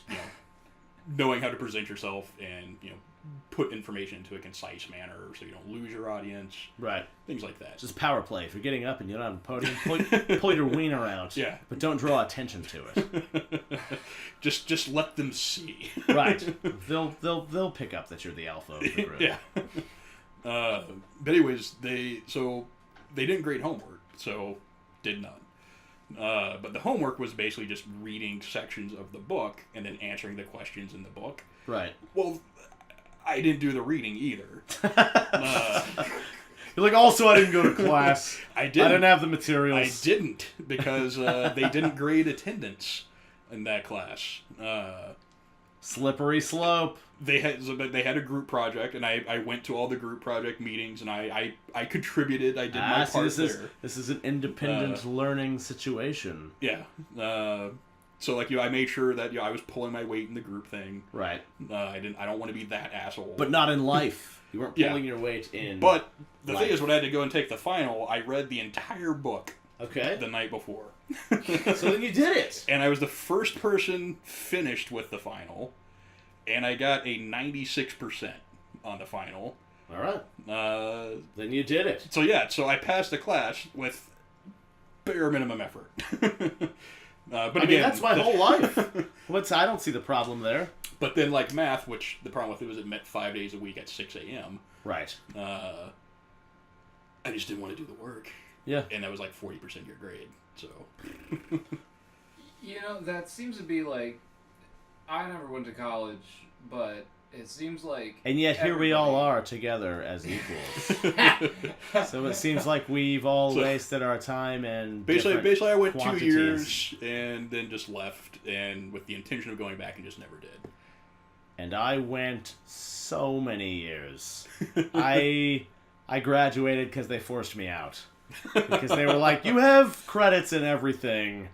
knowing how to present yourself and, put information into a concise manner so you don't lose your audience. Right. Things like that. Just power play. If you're getting up and you don't have a podium, pull your wiener out. Yeah. But don't draw attention to it. just let them see. Right. They'll pick up that you're the alpha of the group. Yeah. But anyways, they didn't grade homework, so did none. But the homework was basically just reading sections of the book and then answering the questions in the book. Right. Well, I didn't do the reading either. You're like, also I didn't go to class. I didn't have the materials. I didn't, because they didn't grade attendance in that class. Slippery slope. They had a group project, and I went to all the group project meetings, and I contributed. I did my part there. This is an independent learning situation. Yeah. So like I made sure that I was pulling my weight in the group thing. Right. I don't want to be that asshole. But not in life. You weren't pulling your weight in. But the thing is, when I had to go and take the final, I read the entire book. Okay. The night before. So then you did it. And I was the first person finished with the final. And I got a 96% on the final. All right. Then you did it. So I passed the class with bare minimum effort. But again, that's my whole life. I don't see the problem there. But then, like math, which the problem with it was it met 5 days a week at 6 a.m. Right. I just didn't want to do the work. Yeah. And that was like 40% of your grade. So. That seems to be like, I never went to college, but it seems like... And yet here we all are together as equals. So it seems like we've all wasted our time and... Basically I went quantities. 2 years and then just left, and with the intention of going back and just never did. And I went so many years. I graduated because they forced me out. Because they were like, you have credits and everything.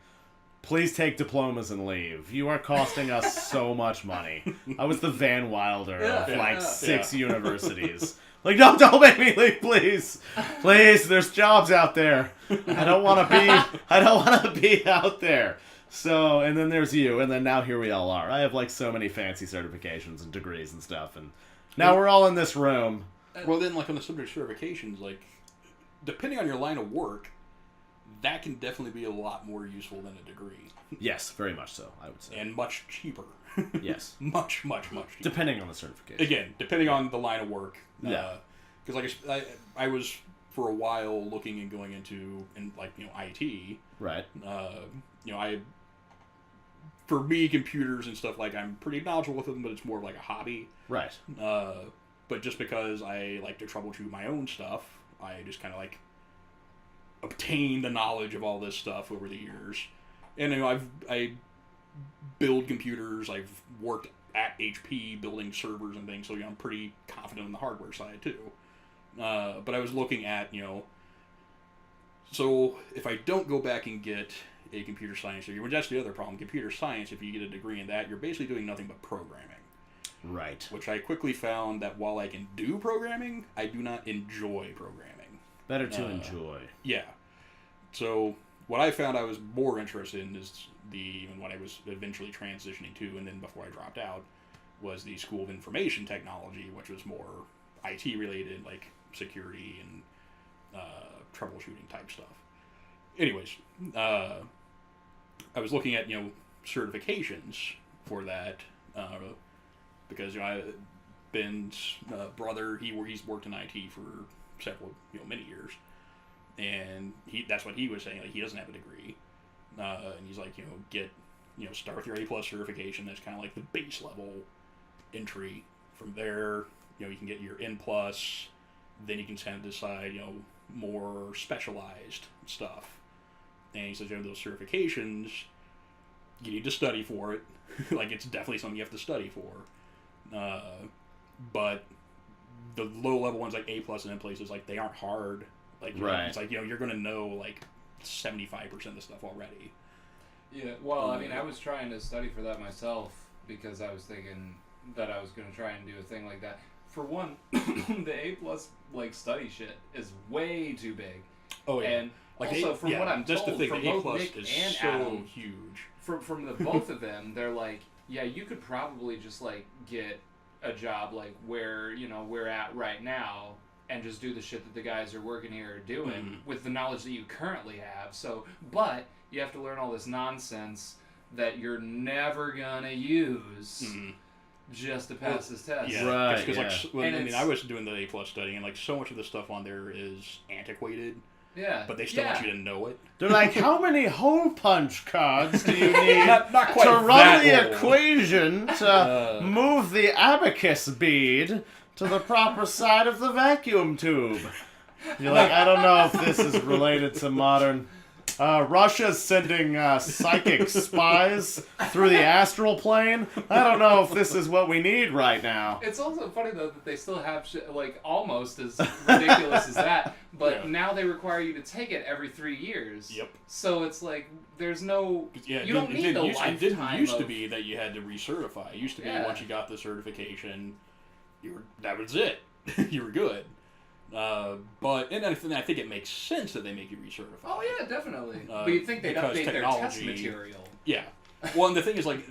Please take diplomas and leave. You are costing us so much money. I was the Van Wilder of six universities. Like, no, don't make me leave, please. Please, there's jobs out there. I don't want to be out there. So, and then there's you, and then now here we all are. I have like so many fancy certifications and degrees and stuff, and now we're all in this room. Well, then, like on the subject of certifications, like depending on your line of work, that can definitely be a lot more useful than a degree. Yes, very much so, I would say. And much cheaper. Yes. much cheaper. Depending on the certification. Again, depending on the line of work. Yeah. Because I was for a while looking and going into IT. Right. For me, computers and stuff, like I'm pretty knowledgeable with them, but it's more of like a hobby. Right. But just because I like to troubleshoot my own stuff, I just kind of like obtain the knowledge of all this stuff over the years. And I build computers. I've worked at HP building servers and things, so I'm pretty confident on the hardware side too. But I was looking at so if I don't go back and get a computer science degree, which that's the other problem. Computer science, if you get a degree in that, you're basically doing nothing but programming. Right. Which I quickly found that while I can do programming, I do not enjoy programming. Better to enjoy. Yeah. So what I found I was more interested in is what I was eventually transitioning to, and then before I dropped out, was the School of Information Technology, which was more IT related, like security and troubleshooting type stuff. Anyways, I was looking at certifications for that because Ben's brother he's worked in IT for several many years, and that's what he was saying. Like, he doesn't have a degree, and he's like get start with your A+ certification. That's kind of like the base level entry. From there, you can get your N+. Then you can kind of decide more specialized stuff. And he says those certifications, you need to study for it. Like, it's definitely something you have to study for. But the low level ones like A+ and N places, like, they aren't hard. Like, right. It's like you're gonna know like 75% of the stuff already. Yeah. Well, I mean, I was trying to study for that myself because I was thinking that I was gonna try and do a thing like that. For one, the A+ like study shit is way too big. Oh yeah. And like also from what I'm told, the thing, from the both A+ Nick is and so Adam, huge. From the both of them, they're like, yeah, you could probably just like get a job like where we're at right now and just do the shit that the guys are working here are doing with the knowledge that you currently have. So, but you have to learn all this nonsense that you're never gonna use just to pass this test. Yeah, right. Because I was doing the A+ studying, and like so much of the stuff on there is antiquated. Yeah. But they still want you to know it. They're like, how many hole punch cards do you need not quite to run the old. equation to move the abacus bead to the proper side of the vacuum tube? You're like, I don't know if this is related to modern... Russia's sending psychic spies through the astral plane. I don't know if this is what we need right now. It's also funny, though, that they still have shit, like, almost as ridiculous as that, but now they require you to take it every 3 years. Yep. So it's like, there's no... Yeah, you don't need the lifetime It didn't used to be that you had to recertify. It used to be once you got the certification, that was it. You were good. But I think it makes sense that they make you recertify. Oh yeah, definitely. But you'd think they'd update their test material. Yeah. Well, and the thing is, like,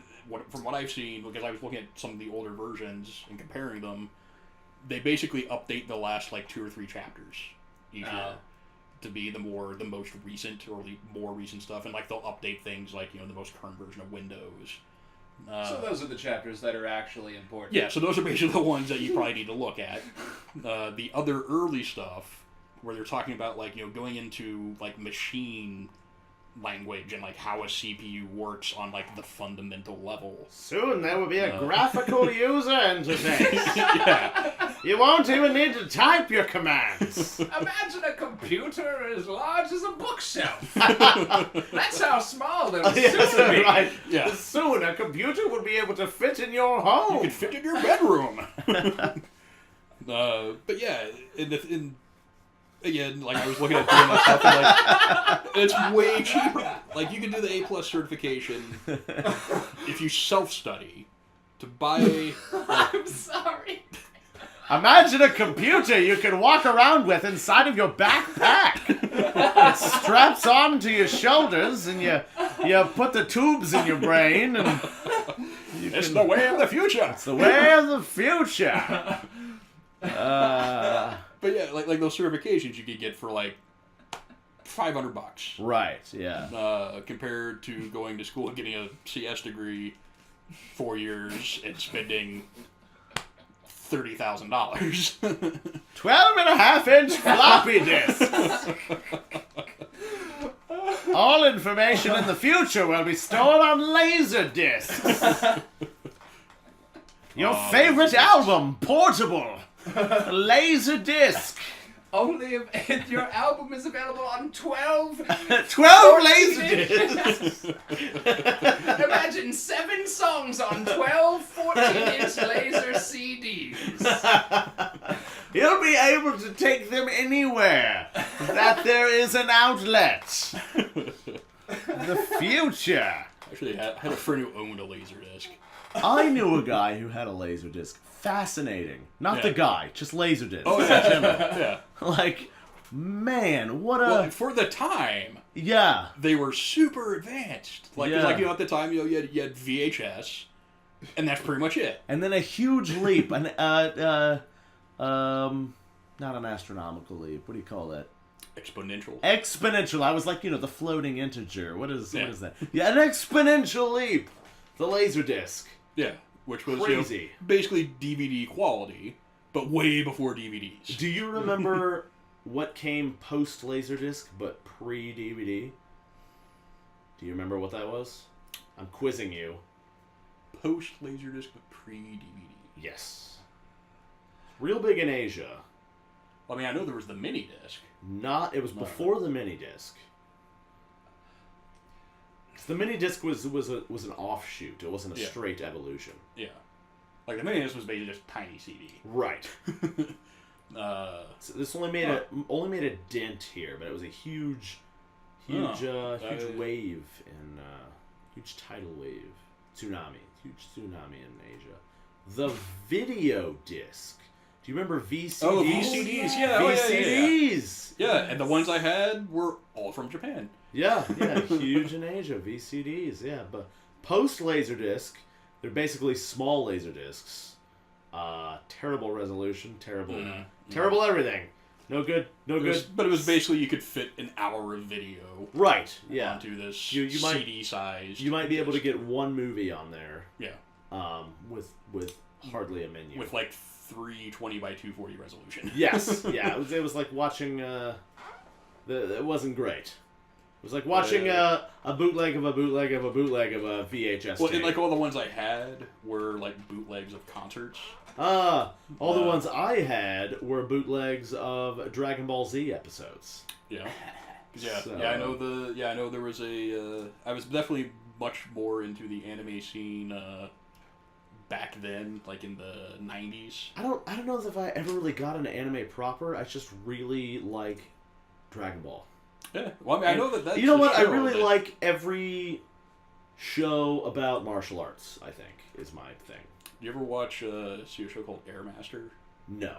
from what I've seen, because I was looking at some of the older versions and comparing them, they basically update the last like 2 or 3 chapters each year to be the most recent or the more recent stuff, and like they'll update things like the most current version of Windows. So those are the chapters that are actually important. Yeah, so those are basically the ones that you probably need to look at. The other early stuff, where they're talking about like going into like machine language and like how a CPU works on like the fundamental level. Soon there will be a graphical user interface. Yeah. You won't even need to type your commands. Imagine a computer as large as a bookshelf. That's how small they'll soon be. Right. Yeah. Soon a computer will be able to fit in your home. You can fit in your bedroom. But yeah, again, like I was looking at doing that stuff, and like it's way cheaper. Like you can do the A+ certification if you self-study to buy. I'm sorry. Imagine a computer you can walk around with inside of your backpack. It straps onto your shoulders, and you put the tubes in your brain, and It's the way of the future. It's the way of the future. But yeah, like those certifications you could get for like $500. Right. Yeah. Compared to going to school and getting a CS degree 4 years and spending $30,000. 12.5-inch floppy disks. All information in the future will be stored on laser discs. Your favorite album, portable. Laser disc. Only if your album is available on 12 laser discs. Imagine 7 songs on 12 14-inch laser CDs. You'll be able to take them anywhere that there is an outlet. The future. Actually, I had a friend who owned a Laserdisc. I knew a guy who had a Laserdisc. Fascinating. Not the guy, just Laserdisc. Oh, yeah. Yeah. Like, man, what a... Well, for the time, yeah. they were super advanced. Like, Yeah. like at the time, you had VHS, and that's pretty much it. And then a huge leap. Not an astronomical leap. What do you call that? Exponential. Exponential. I was like, the floating integer. What is that? Yeah, an exponential leap. The Laserdisc. Yeah, which was crazy. Basically DVD quality, but way before DVDs. Do you remember what came post Laserdisc but pre DVD? Do you remember what that was? I'm quizzing you. Post Laserdisc but pre DVD. Yes. Real big in Asia. I mean, I know there was the mini disc. It was before the mini disc. The mini disc was an offshoot. It wasn't a straight evolution. Yeah, like the mini disc was basically just a tiny CD. Right. So this only made a dent here, but it was a huge wave in huge tidal wave, huge tsunami in Asia. The video disc. Do you remember VCDs? Oh, VCDs, yeah. VCDs! Yeah, and the ones I had were all from Japan. Yeah, huge in Asia, VCDs, yeah. But post Laserdisc, they're basically small Laserdiscs. Terrible resolution, terrible everything. No good. But it was basically you could fit an hour of video. Right, yeah. Onto this CD size. You might be able to get one movie on there. Yeah. With hardly a menu. With like 320 by 240 resolution. Yes, yeah. It was like watching. It wasn't great. It was like watching a bootleg of a bootleg of a bootleg of a VHS. Well, and like all the ones I had were like bootlegs of concerts. All the ones I had were bootlegs of Dragon Ball Z episodes. Yeah. I know there was I was definitely much more into the anime scene back then, like in the 90s. I don't know if I ever really got into anime proper. I just really like Dragon Ball. Yeah. Well, I mean, I know that's you know what? I really like every show about martial arts, I think, is my thing. You ever see a show called Air Master? No.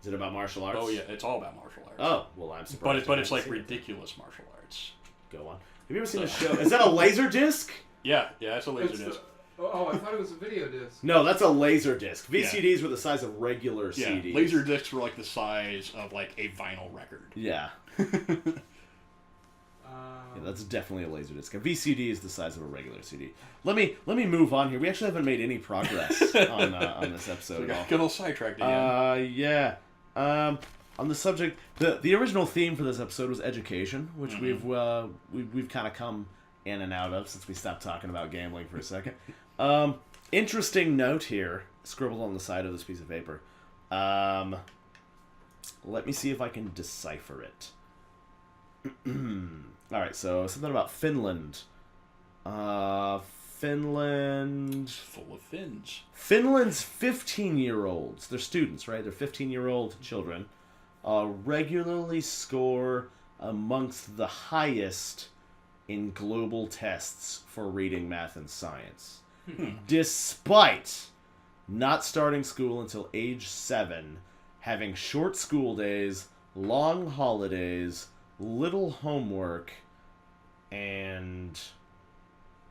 Is it about martial arts? Oh, yeah. It's all about martial arts. Oh, well, I'm surprised. But it's like ridiculous martial arts. Go on. Have you ever seen a show? Is that a laser disc? Yeah, it's a laser disc. Oh, I thought it was a video disc. No, that's a laser disc. VCDs were the size of regular CDs. Laser discs were like the size of like a vinyl record. Yeah. Yeah, that's definitely a laser disc. A VCD is the size of a regular CD. Let me move on here. We actually haven't made any progress on this episode at all. Get a little sidetracked again. Yeah. On the subject, the original theme for this episode was education, which we've kind of come in and out of since we stopped talking about gambling for a second. Interesting note here, scribbled on the side of this piece of paper. Let me see if I can decipher it. Alright, so something about Finland. Finland... Full of Finns. Finland's 15-year-olds, they're students, right? They're 15-year-old children, regularly score amongst the highest in global tests for reading, math, and science. Despite not starting school until age 7, having short school days, long holidays, little homework, and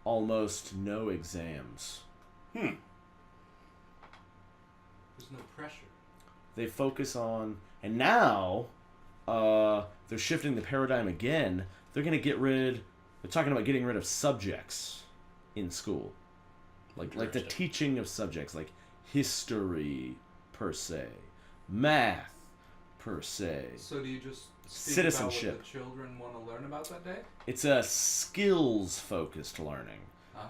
almost no exams. There's no pressure. They focus on... And now, they're shifting the paradigm again. They're going to get rid... They're talking about getting rid of subjects in school. Like the teaching of subjects, like history, per se. Math, per se. So do you just speak Citizenship. about what the children want to learn about that day? It's a skills-focused learning.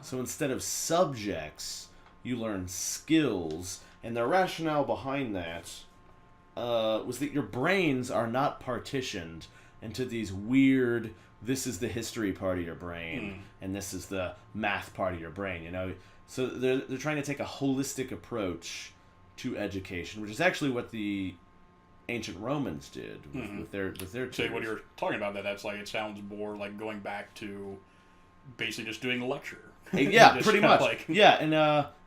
So instead of subjects, you learn skills. And the rationale behind that was that your brains are not partitioned into these weird, this is the history part of your brain, and this is the math part of your brain, you know? So they're trying to take a holistic approach to education, which is actually what the ancient Romans did with their tutors. So when you're talking about that, that's like, it sounds more like going back to basically just doing a lecture. Yeah, pretty much. Like... Yeah, and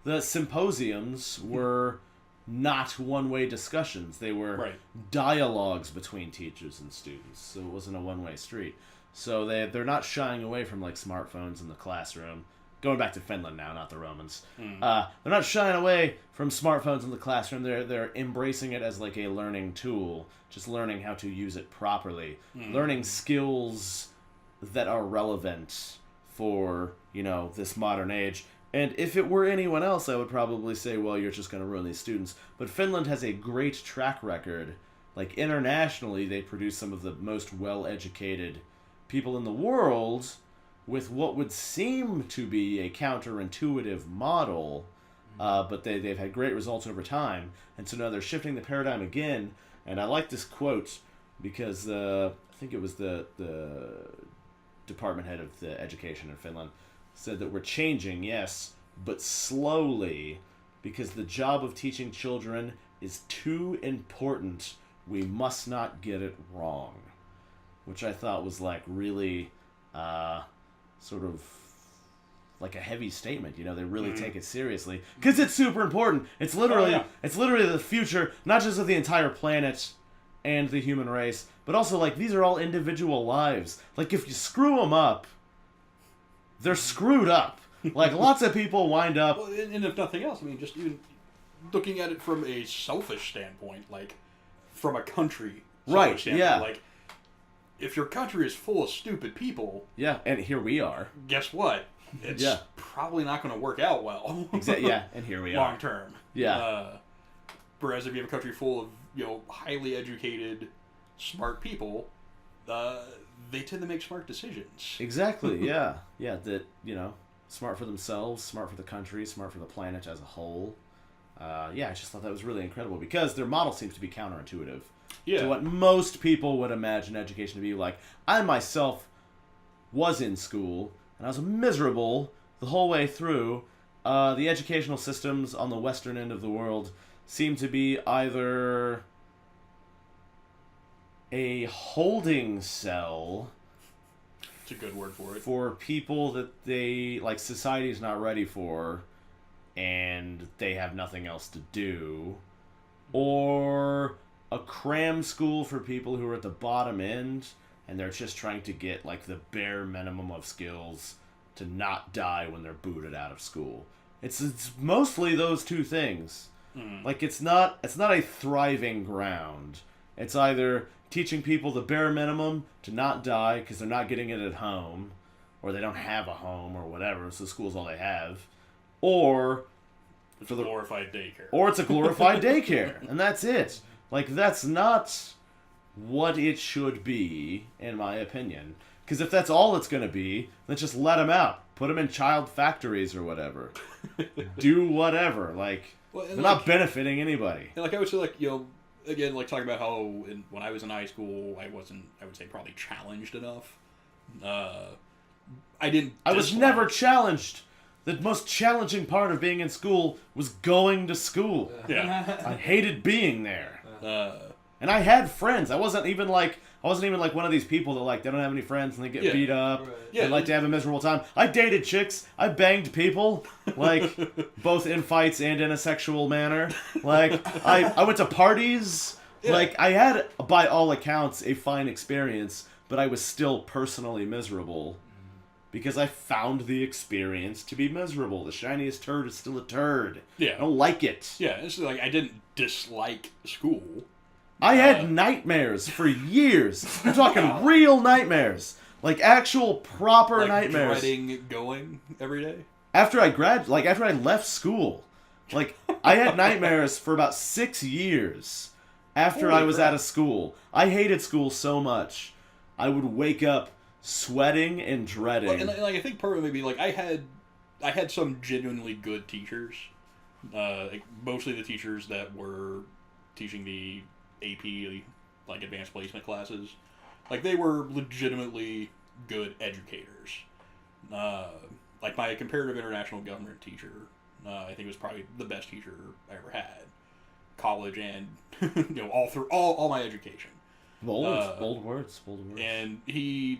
the symposiums were not one-way discussions. They were dialogues between teachers and students, so it wasn't a one-way street. So they're not shying away from like smartphones in the classroom. Going back to Finland now, not the Romans. They're not shying away from smartphones in the classroom. They're embracing it as like a learning tool, just learning how to use it properly, learning skills that are relevant for, you know, this modern age. And if it were anyone else, I would probably say, well, you're just going to ruin these students. But Finland has a great track record. Like, internationally, they produce some of the most well-educated people in the world with what would seem to be a counterintuitive model, but they've had great results over time. And so now they're shifting the paradigm again. And I like this quote because I think it was the department head of the education in Finland said that we're changing, yes, but slowly, because the job of teaching children is too important. We must not get it wrong. Which I thought was like really sort of like a heavy statement. You know, they really take it seriously because it's super important. It's literally it's literally the future, not just of the entire planet and the human race, but also like these are all individual lives. Like if you screw them up, they're screwed up. Like lots of people wind up. Well, and if nothing else, I mean, just even looking at it from a selfish standpoint, like from a country standpoint, like if your country is full of stupid people, and here we are. Guess what? It's probably not going to work out well. Exactly. Yeah, and here we are. Long term. Yeah. Whereas if you have a country full of, you know, highly educated, smart people, they tend to make smart decisions. Exactly. Yeah. Yeah. That, you know, smart for themselves, smart for the country, smart for the planet as a whole. I just thought that was really incredible because their model seems to be counterintuitive to what most people would imagine education to be like. I myself was in school, and I was miserable the whole way through. The educational systems on the western end of the world seem to be either a holding cell. It's a good word for it. For people that they, like, society's not ready for, and they have nothing else to do. Or a cram school for people who are at the bottom end, and they're just trying to get, like, the bare minimum of skills to not die when they're booted out of school. It's mostly those two things. Like, it's not a thriving ground. It's either teaching people the bare minimum to not die because they're not getting it at home, or they don't have a home, or whatever, so school's all they have, or it's a glorified daycare. Or it's a glorified daycare, and that's it. Like, that's not what it should be, in my opinion. Because if that's all it's going to be, then just let them out. Put them in child factories or whatever. Do whatever. Like, they're not benefiting anybody. And, like, I would say, like, you know, again, like, talking about how when I was in high school, I wasn't, I would say, probably challenged enough. I was never challenged. The most challenging part of being in school was going to school. Yeah. I hated being there. And I had friends. I wasn't even like one of these people that, like, they don't have any friends and they get beat up. Right. They like to have a miserable time. I dated chicks. I banged people, like, both in fights and in a sexual manner. Like, I went to parties. Yeah. Like, I had, by all accounts, a fine experience, but I was still personally miserable because I found the experience to be miserable. The shiniest turd is still a turd. Yeah. I don't like it. Yeah, it's like I didn't dislike school. I had nightmares for years. I'm talking real nightmares. Like, actual proper like nightmares. Dreading going every day? After I left school. Like, I had nightmares for about 6 years after I was out of school. I hated school so much. I would wake up sweating and dreading. Well, and, like, I think part of it maybe, like, I had some genuinely good teachers. Like, mostly the teachers that were teaching the AP, like, advanced placement classes. Like, they were legitimately good educators. Like, my comparative international government teacher, I think was probably the best teacher I ever had. college and all through all my education. Bold words. And he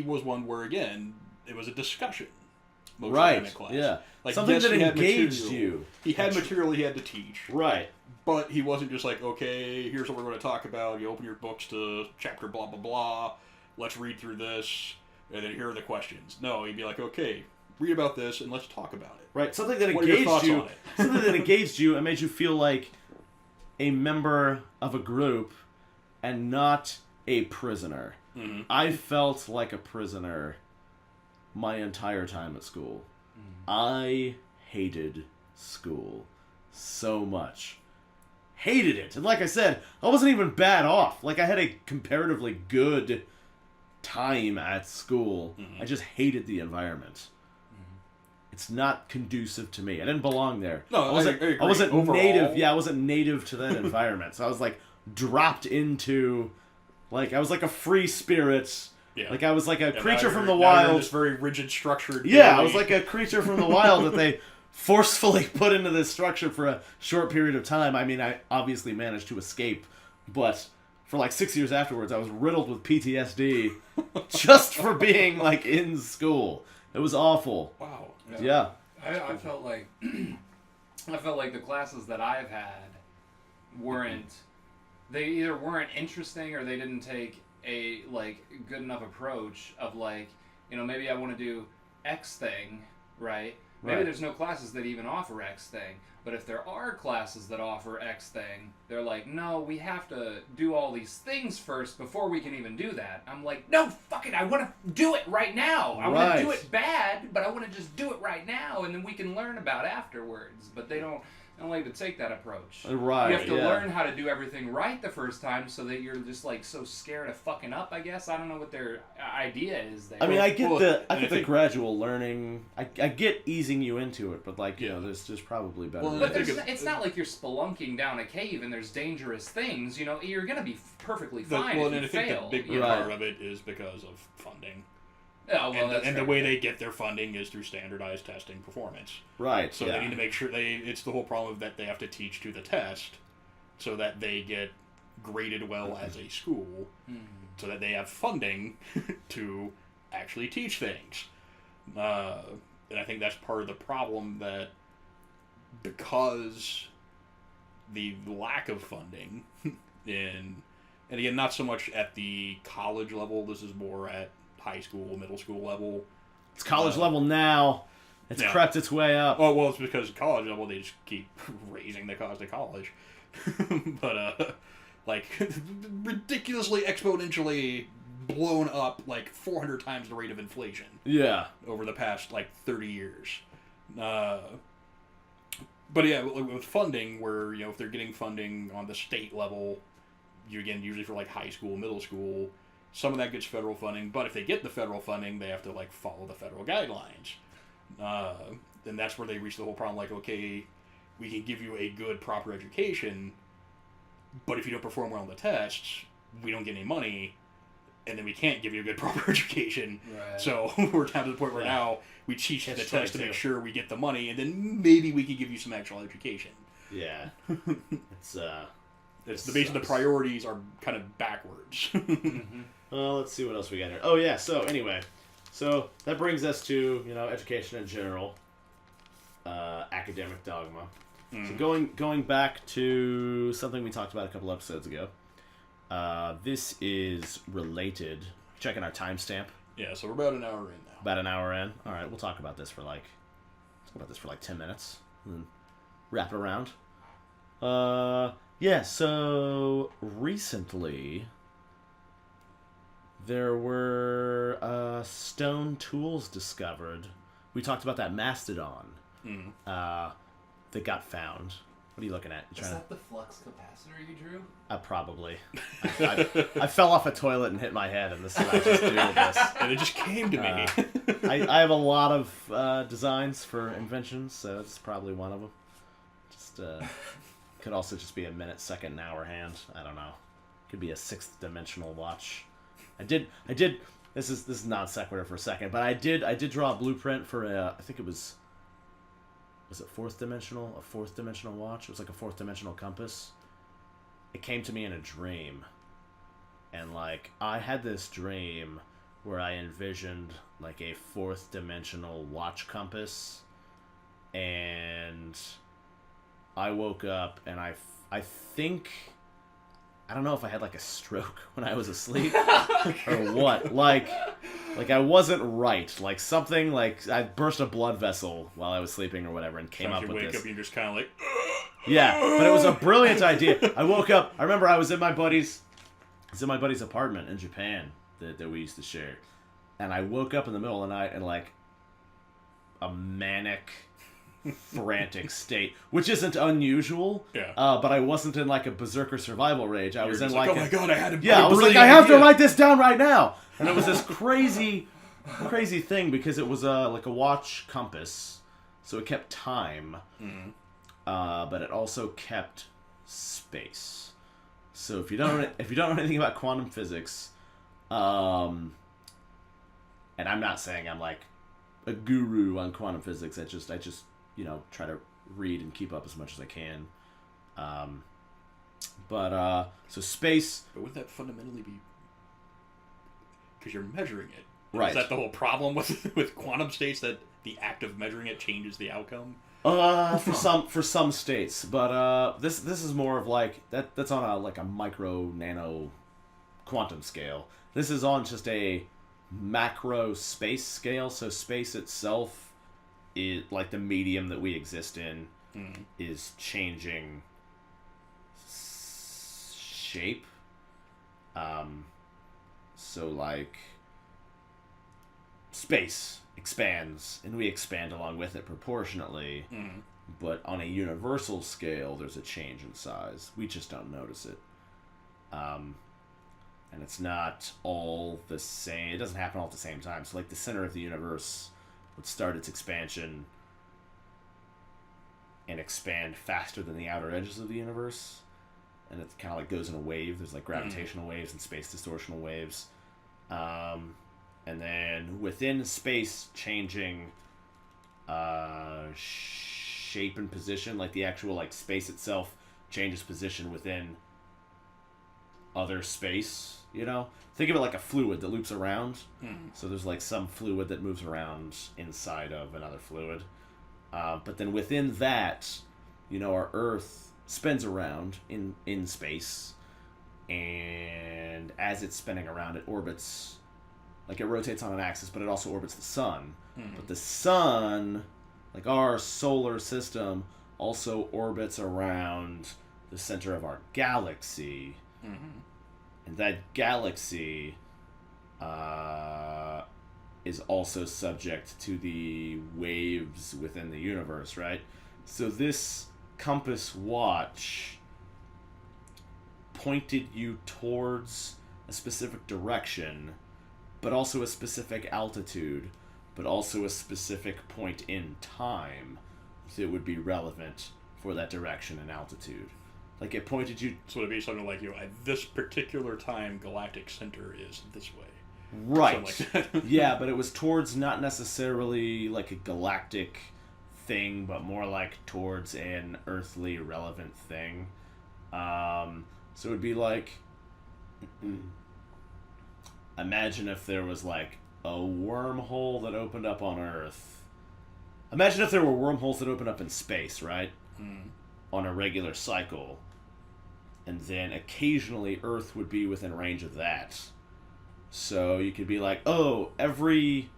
was one where, again, it was a discussion. Right. Class. Yeah. Like, something yes, that he had engaged material. you. He had material he had to teach. Right. But he wasn't just like, okay, here's what we're going to talk about. You open your books to chapter blah, blah, blah. Let's read through this. And then here are the questions. No, he'd be like, okay, read about this and let's talk about it. Right. Something that What are your engaged thoughts you. on it? Something that engaged you and made you feel like a member of a group and not a prisoner. Mm-hmm. I felt like a prisoner my entire time at school. I hated school so much. Hated it. And like I said, I wasn't even bad off. Like, I had a comparatively good time at school. I just hated the environment. It's not conducive to me. I didn't belong there. No, I wasn't, I agree. I wasn't Overall, native. Yeah, I wasn't native to that environment. So I was like dropped into, like, I was like a free spirit. Yeah. Like, I was like a creature from the now you're in wild. this very rigid, structured. Yeah, daily- I was like a creature from the wild that they forcefully put into this structure for a short period of time. I mean, I obviously managed to escape, but for like 6 years afterwards, I was riddled with PTSD just for being like in school. It was awful. Wow. Yeah. I felt like the classes that I've had weren't, they either weren't interesting or they didn't take a like good enough approach of like, maybe I want to do X thing, right? Maybe Right. there's no classes that even offer X thing. But if there are classes that offer X thing, they're like, no, we have to do all these things first before we can even do that. I'm like, no, fuck it, I want to do it right now. I want to do it bad, but I want to just do it right now, and then we can learn about afterwards. But they don't like to take that approach. Right. You have to yeah. learn how to do everything right the first time so that you're just like so scared of fucking up, I guess. I don't know what their idea is there. I mean, I get Well, I get the gradual learning. I get easing you into it, but like, there's probably better Well, ways. But it's not like you're spelunking down a cave and there's dangerous things. You're going to be perfectly fine if you I think fail. the big part of it is because of funding. Oh, well, And the way they get their funding is through standardized testing performance. Right. So they need to make sure it's the whole problem that they have to teach to the test so that they get graded well as a school so that they have funding to actually teach things. And I think that's part of the problem, that because the lack of funding and again, not so much at the college level, this is more at high school, middle school level. It's college level now. It's crept its way up. Oh, well, it's because college level, they just keep raising the cost of college. But, like, ridiculously exponentially blown up, like, 400 times the rate of inflation. Yeah. Over the past, like, 30 years. But, yeah, with funding, where, if they're getting funding on the state level, usually for, like, high school, middle school, some of that gets federal funding, but if they get the federal funding, they have to, like, follow the federal guidelines. And that's where they reach the whole problem, like, okay, we can give you a good, proper education, but if you don't perform well on the tests, we don't get any money, and then we can't give you a good, proper education. Right. So we're down to the point where now we teach the test to make sure we get the money, and then maybe we can give you some actual education. Yeah. It's the base of the priorities are kind of backwards. Well, let's see what else we got here. Oh, yeah, so anyway. So that brings us to, education in general. Academic dogma. So going back to something we talked about a couple episodes ago. This is related. Checking our timestamp. Yeah, so we're about an hour in now. About an hour in. All right, we'll talk about this for like 10 minutes and then wrap it around. Yeah, so recently there were stone tools discovered. We talked about that mastodon that got found. What are you looking at? Is that the flux capacitor you drew? Probably. I fell off a toilet and hit my head, and I just doodled this. And it just came to me. I have a lot of designs for inventions, so it's probably one of them. Just could also just be a minute, second, and hour hand. I don't know. Could be a sixth dimensional watch. I did. This is non sequitur for a second, but I did draw a blueprint for I think it was was it fourth dimensional? A fourth dimensional watch? It was like a fourth dimensional compass. It came to me in a dream. And, like, I had this dream where I envisioned, like, a fourth dimensional watch compass. And I woke up and I think... I don't know if I had, like, a stroke when I was asleep or what. Like I wasn't right. Like, something, like, I burst a blood vessel while I was sleeping or whatever and came up with this. You wake up and you're just kind of like... Yeah, but it was a brilliant idea. I woke up. I remember I was in my buddy's apartment in Japan that we used to share. And I woke up in the middle of the night in, like, a manic... frantic state, which isn't unusual. Yeah. But I wasn't in like a berserker survival rage. I was in like oh my god, I had a I was like, I have to write this down right now. And it was this crazy thing because it was like a watch compass, so it kept time, but it also kept space. So if you don't know anything about quantum physics, and I'm not saying I'm like a guru on quantum physics. I just try to read and keep up as much as I can. So space... But would that fundamentally be... Because you're measuring it. Right. Is that the whole problem with quantum states, that the act of measuring it changes the outcome? For some states. But this is more of like... That's on a micro, nano quantum scale. This is on just a macro space scale, so space itself is like the medium that we exist in is changing shape. So like space expands and we expand along with it proportionately. But on a universal scale there's a change in size. We just don't notice it. And it's not all the same. It doesn't happen all at the same time. So like the center of the universe would start its expansion and expand faster than the outer edges of the universe. And it kind of like goes in a wave. There's like gravitational waves and space distortional waves. And then within space changing shape and position, like the actual like space itself changes position within other space, Think of it like a fluid that loops around. So there's like some fluid that moves around inside of another fluid. But then within that, our Earth spins around in space. And as it's spinning around, it orbits, like it rotates on an axis, but it also orbits the sun. But the sun, like our solar system, also orbits around the center of our galaxy. And that galaxy is also subject to the waves within the universe, right? So this compass watch pointed you towards a specific direction, but also a specific altitude, but also a specific point in time that would be relevant for that direction and altitude. Like, it pointed you... So it'd be something like, at this particular time, galactic center is this way. Right. Something like that. Yeah, but it was towards not necessarily, like, a galactic thing, but more, like, towards an earthly relevant thing. So it would be like... Imagine if there was, like, a wormhole that opened up on Earth. Imagine if there were wormholes that opened up in space, right? On a regular cycle. And then occasionally Earth would be within range of that. So you could be like, oh, every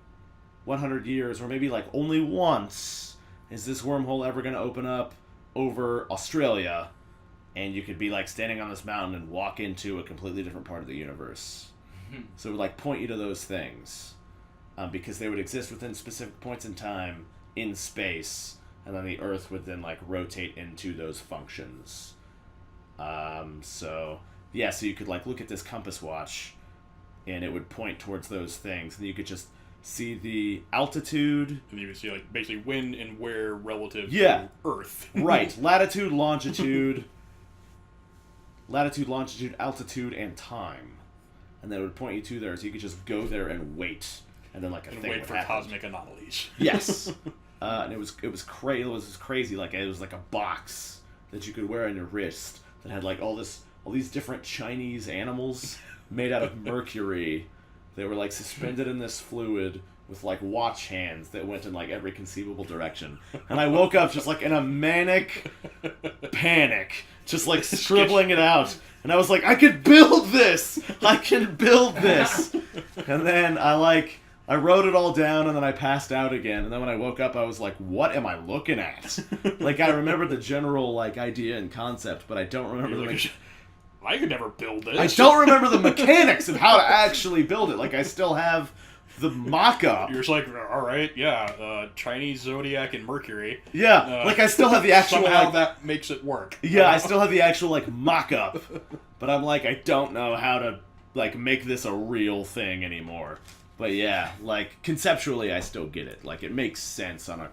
100 years, or maybe like only once, is this wormhole ever going to open up over Australia? And you could be like standing on this mountain and walk into a completely different part of the universe. So it would like point you to those things. Because they would exist within specific points in time in space. And then the Earth would then like rotate into those functions. So you could like look at this compass watch and it would point towards those things. And you could just see the altitude. And you would see like basically when and where relative to Earth. Right. Latitude, longitude, altitude, and time. And then it would point you to there, so you could just go there and wait. And then like a thing would happen. Wait for cosmic anomalies. Yes. and it was crazy. It was crazy. Like it was like a box that you could wear on your wrist that had like all these different Chinese animals made out of mercury. They were like suspended in this fluid with like watch hands that went in like every conceivable direction. And I woke up just like in a manic panic, just like scribbling it out. And I was like, I could build this! I can build this! And then I wrote it all down, and then I passed out again. And then when I woke up, I was like, what am I looking at? Like, I remember the general, like, idea and concept, but I don't remember I could never build this. I don't remember the mechanics of how to actually build it. Like, I still have the mock-up. You're just like, all right, yeah, Chinese zodiac and Mercury. Yeah, like I still have the actual... Somehow that makes it work. Yeah, I still have the actual, like, mock-up. But I'm like, I don't know how to, like, make this a real thing anymore. But yeah, like, conceptually I still get it. Like, it makes sense on a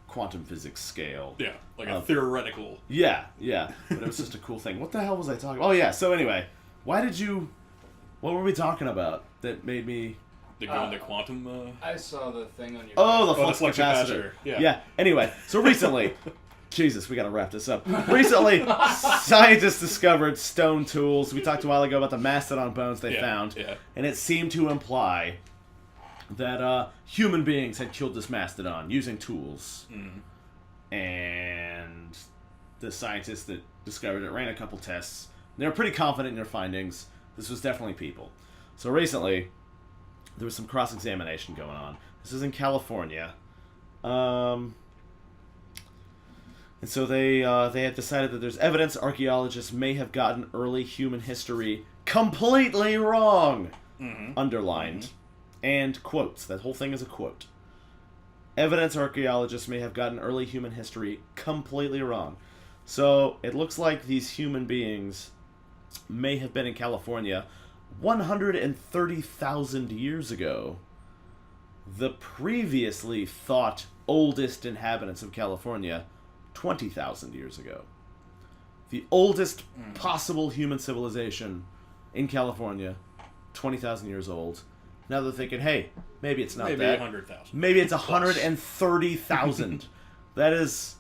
quantum physics scale. Yeah, like a theoretical. Yeah. But it was just a cool thing. What the hell was I talking about? Oh, yeah, so anyway, what were we talking about that made me... To go into quantum... I saw the thing on your... Oh, the flux capacitor. Yeah. Anyway, so recently... Jesus, we gotta wrap this up. Recently, scientists discovered stone tools. We talked a while ago about the mastodon bones they found. Yeah. And it seemed to imply that human beings had killed this mastodon using tools. And the scientists that discovered it ran a couple tests. They were pretty confident in their findings. This was definitely people. So recently... there was some cross-examination going on. This is in California. And so they had decided that there's evidence archaeologists may have gotten early human history completely wrong. Underlined. And quotes. That whole thing is a quote. Evidence archaeologists may have gotten early human history completely wrong. So it looks like these human beings may have been in California 130,000 years ago. The previously thought oldest inhabitants of California, 20,000 years ago. The oldest possible human civilization in California, 20,000 years old. Now they're thinking, hey, maybe it's not that. Maybe 100,000. Maybe it's 130,000. That is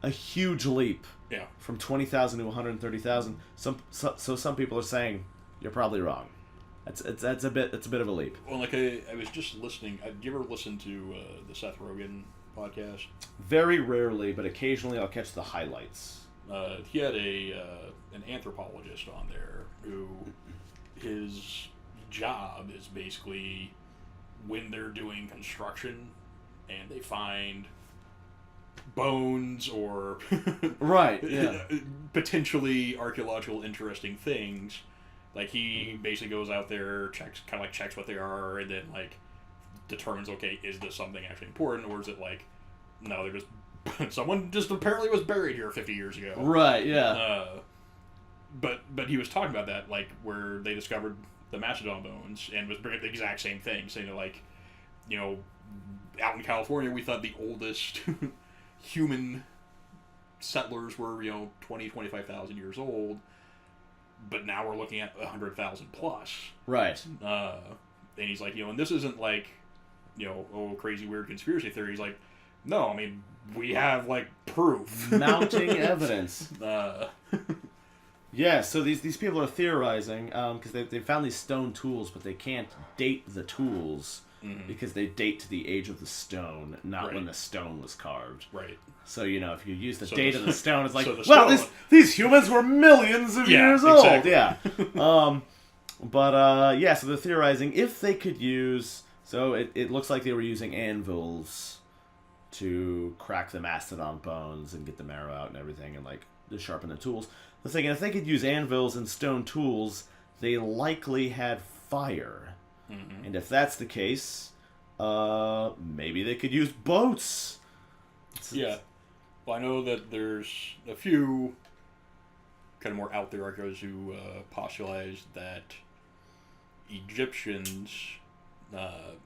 a huge leap. Yeah. From 20,000 to 130,000. So some people are saying you're probably wrong. That's a bit of a leap. Well, like I was just listening. Did you ever listen to the Seth Rogen podcast? Very rarely, but occasionally I'll catch the highlights. He had an anthropologist on there who his job is basically when they're doing construction and they find bones or right, yeah, potentially archaeological interesting things. Like he basically goes out there, checks what they are, and then like determines, okay, is this something actually important, or is it like, no, they're just someone just apparently was buried here 50 years ago. Right. Yeah. But he was talking about that, like where they discovered the mastodon bones, and was bringing up the exact same thing, saying that, like, you know, out in California we thought the oldest human settlers were 25,000 years old, but now we're looking at 100,000 plus. Right. And he's like, and this isn't like, crazy weird conspiracy theory. He's like, no, I mean, we have like proof, mounting evidence. Yeah, so these people are theorizing because they found these stone tools, but they can't date the tools because they date to the age of the stone, not when the stone was carved. Right. So, if you use the date of the stone, it's like, so these humans were millions of years old. Exactly. Yeah. So they're theorizing if they could use... So it looks like they were using anvils to crack the mastodon bones and get the marrow out and everything and, like, to sharpen the tools. They're thinking if they could use anvils and stone tools, they likely had fire. Mm-hmm. And if that's the case, maybe they could use boats. Yeah. Well, I know that there's a few kind of more out there archaeologists who postulate that Egyptians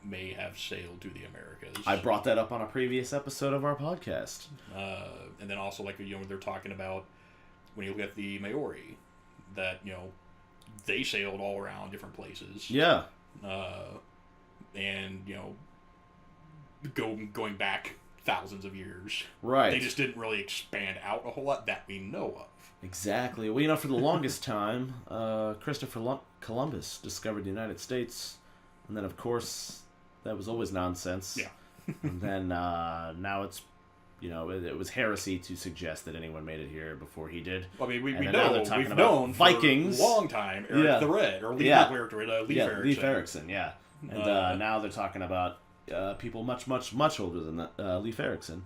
may have sailed to the Americas. I brought that up on a previous episode of our podcast. And then also, like, they're talking about, when you look at the Maori, that, they sailed all around different places. Yeah. And, going back thousands of years. Right. They just didn't really expand out a whole lot that we know of. Exactly. Well, for the longest time, Christopher Columbus discovered the United States, and then, of course, that was always nonsense. Yeah. And then now it's, it was heresy to suggest that anyone made it here before he did. I mean, we've about known Vikings for a long time Eric the Red, or Leif Erikson. Leif Erikson, yeah. And now they're talking about people much, much, much older than that, Leif Erikson.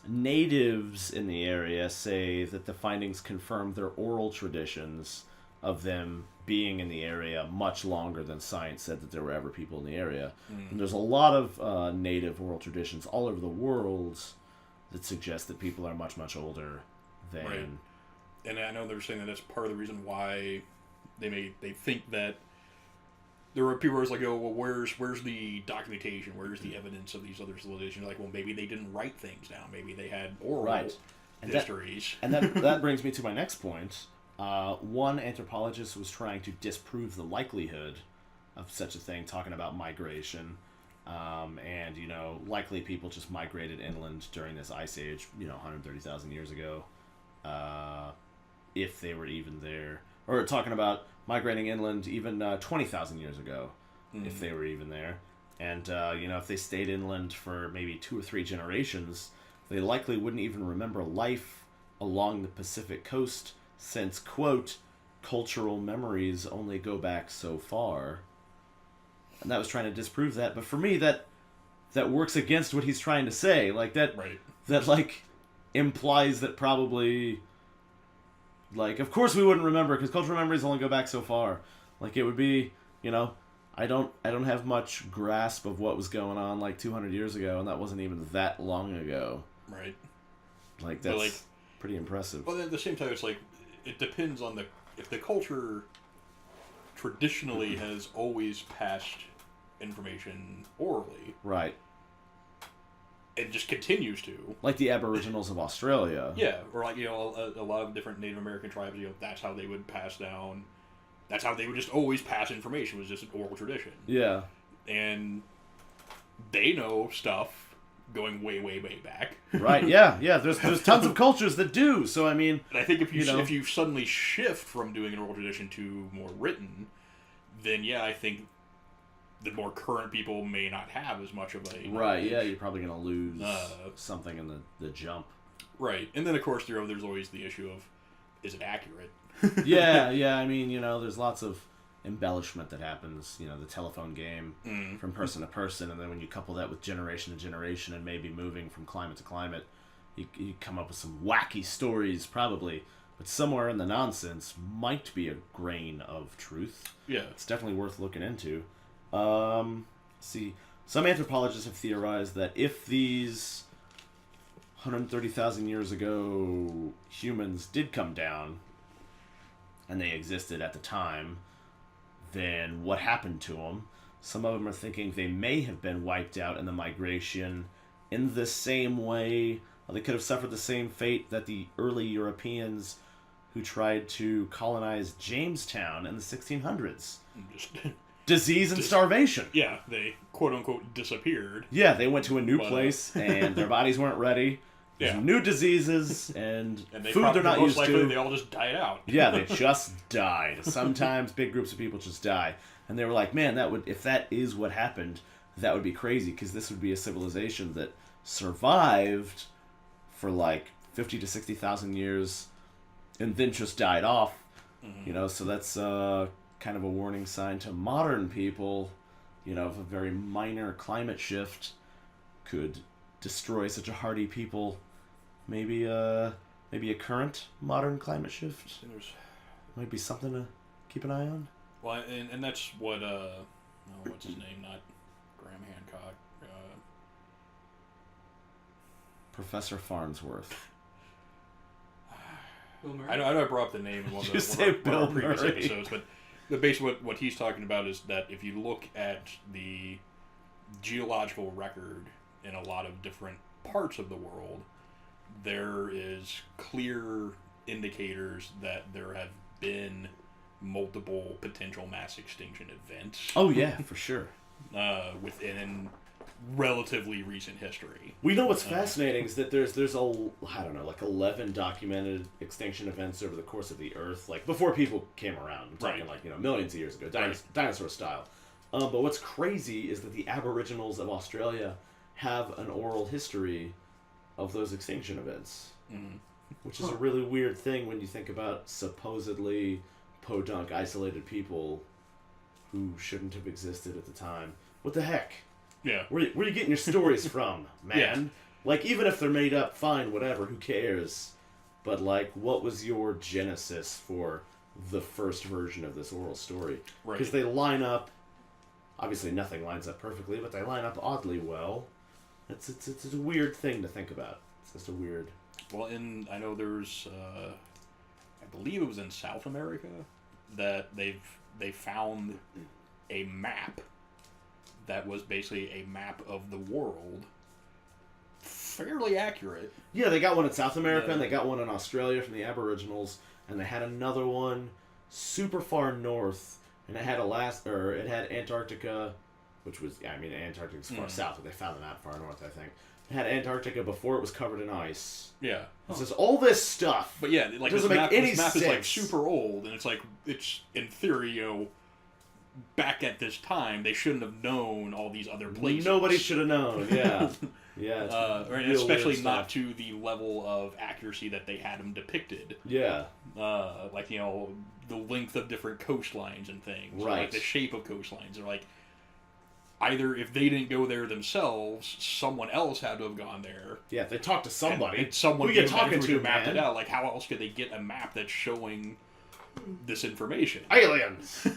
Natives in the area say that the findings confirm their oral traditions of them being in the area much longer than science said that there were ever people in the area. And there's a lot of native oral traditions all over the world that suggest that people are much, much older than... Right. And I know they're saying that that's part of the reason why they think that there were people who was like, oh, well, where's the documentation? Where's the evidence of these other civilizations? Like, well, maybe they didn't write things down. Maybe they had oral histories. That brings me to my next point. One anthropologist was trying to disprove the likelihood of such a thing, talking about migration. And, likely people just migrated inland during this ice age, 130,000 years ago, if they were even there. Or talking about migrating inland even 20,000 years ago, if they were even there. And, if they stayed inland for maybe 2 or 3 generations, they likely wouldn't even remember life along the Pacific coast since, quote, cultural memories only go back so far. And that was trying to disprove that. But for me, that works against what he's trying to say. Like, that, implies that probably... Like, of course we wouldn't remember, because cultural memories only go back so far. Like, it would be, I don't have much grasp of what was going on, like, 200 years ago, and that wasn't even that long ago. Right. Like, that's pretty impressive. But at the same time, it's like, it depends on if the culture traditionally has always passed information orally. Right. It just continues to. Like the Aboriginals of Australia. Yeah, or like, a lot of different Native American tribes, that's how they would pass down. That's how they would just always pass information, was just an oral tradition. Yeah. And they know stuff going way, way, way back. Right, yeah. There's tons of cultures that do, so I mean... And I think if you suddenly shift from doing an oral tradition to more written, then I think the more current people may not have as much of a... Right, yeah, you're probably going to lose something in the jump. Right, and then of course there's always the issue of, is it accurate? yeah, I mean, there's lots of embellishment that happens, the telephone game from person to person, and then when you couple that with generation to generation and maybe moving from climate to climate, you come up with some wacky stories probably, but somewhere in the nonsense might be a grain of truth. Yeah. It's definitely worth looking into. See, some anthropologists have theorized that if these 130,000 years ago humans did come down and they existed at the time, then what happened to them? Some of them are thinking they may have been wiped out in the migration in the same way. They could have suffered the same fate that the early Europeans who tried to colonize Jamestown in the 1600s. Disease and starvation. Yeah, they quote-unquote disappeared. Yeah, they went to a new place and their bodies weren't ready. There's new diseases and food they're not used to. They all just died out. Yeah, they just died. Sometimes big groups of people just die. And they were like, man, if that is what happened, that would be crazy, because this would be a civilization that survived for like 50 to 60,000 years and then just died off. Mm-hmm. So that's kind of a warning sign to modern people, if a very minor climate shift could destroy such a hardy people. Maybe a current modern climate shift might be something to keep an eye on. Well, and that's what what's his name? Not Graham Hancock. Professor Farnsworth. Bill Murray? I know I brought up the name in one of our previous episodes, but basically what he's talking about is that if you look at the geological record in a lot of different parts of the world, there is clear indicators that there have been multiple potential mass extinction events. Oh yeah, for sure. Within relatively recent history. We know what's fascinating is that there's I don't know, like 11 documented extinction events over the course of the Earth, like before people came around. I'm talking like, millions of years ago, dinosaur style. But what's crazy is that the Aboriginals of Australia have an oral history of those extinction events, which is a really weird thing when you think about supposedly podunk isolated people who shouldn't have existed at the time. What the heck? Yeah. Where are you getting your stories from, man? Yeah. Like, even if they're made up, fine, whatever, who cares? But, like, what was your genesis for the first version of this oral story? Right. Because they line up, obviously nothing lines up perfectly, but they line up oddly well. It's a weird thing to think about. It's just a weird... Well, I know there's, I believe it was in South America, that they found a map that was basically a map of the world, fairly accurate. Yeah, they got one in South America, and they got one in Australia from the Aboriginals, and they had another one super far north, and it had it had Antarctica, which was, Antarctica's far south, but they found the map far north, I think. It had Antarctica before it was covered in ice. Yeah. It's just all this stuff. But yeah, like this map is like super old, and it's in theory, back at this time, they shouldn't have known all these other places. Nobody should have known, yeah. Yeah. Especially not to the level of accuracy that they had them depicted. Yeah. The length of different coastlines and things. Right. Like the shape of coastlines. They're like, either if they didn't go there themselves, someone else had to have gone there. Yeah, if they talked to somebody. And someone who you talking to, mapped it out. Like, how else could they get a map that's showing this information? Aliens!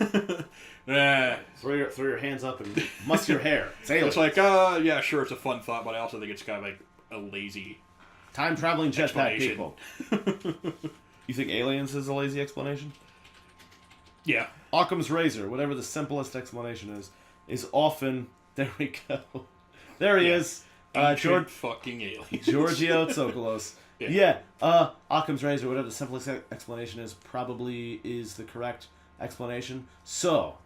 Throw your hands up and muss your hair. It's aliens. It's like, yeah, sure, it's a fun thought, but I also think it's kind of like a lazy time-traveling jetpack people. You think aliens is a lazy explanation? Yeah. Occam's razor, whatever the simplest explanation is often... There we go. There he is. George fucking aliens. Giorgio Tsoukalos. Yeah. Occam's razor, whatever the simplest explanation is, probably is the correct explanation. So,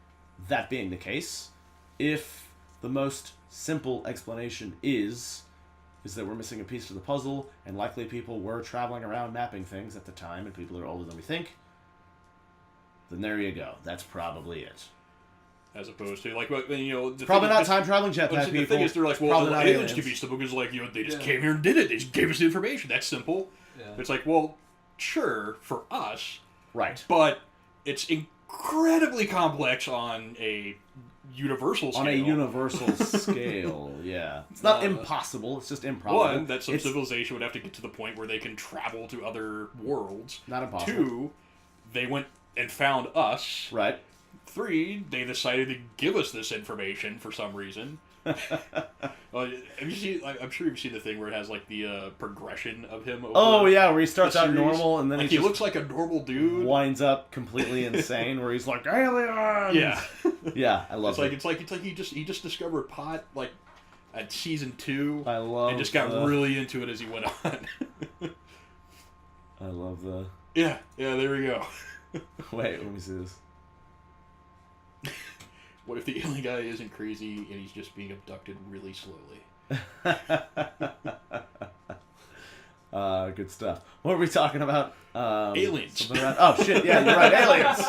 that being the case, if the most simple explanation is that we're missing a piece to the puzzle, and likely people were traveling around mapping things at the time, and people are older than we think, then there you go. That's probably it. As opposed to, like, probably not time-traveling jetpack people. The thing is, they're like, well, aliens can be simple because, like, they just came here and did it. They just gave us the information. That's simple. Yeah. It's like, well, sure, for us. Right. But it's incredibly complex on a universal scale. On a universal scale, yeah. It's not impossible, it's just improbable. One, that some civilization would have to get to the point where they can travel to other worlds. Not impossible. Two, they went and found us. Right. 3, they decided to give us this information for some reason. Have you seen? I'm sure you've seen the thing where it has like the progression of him. Over where he starts out normal and then he looks like a normal dude, winds up completely insane. Where he's like aliens. Yeah, yeah, I love it. It's like he just discovered pot like at season 2. I love and just got really into it as he went on. I love the. Yeah. There we go. Wait, let me see this. What if the alien guy isn't crazy and he's just being abducted really slowly? Good stuff. What were we talking about? Aliens. Oh, shit, yeah, you're right, aliens!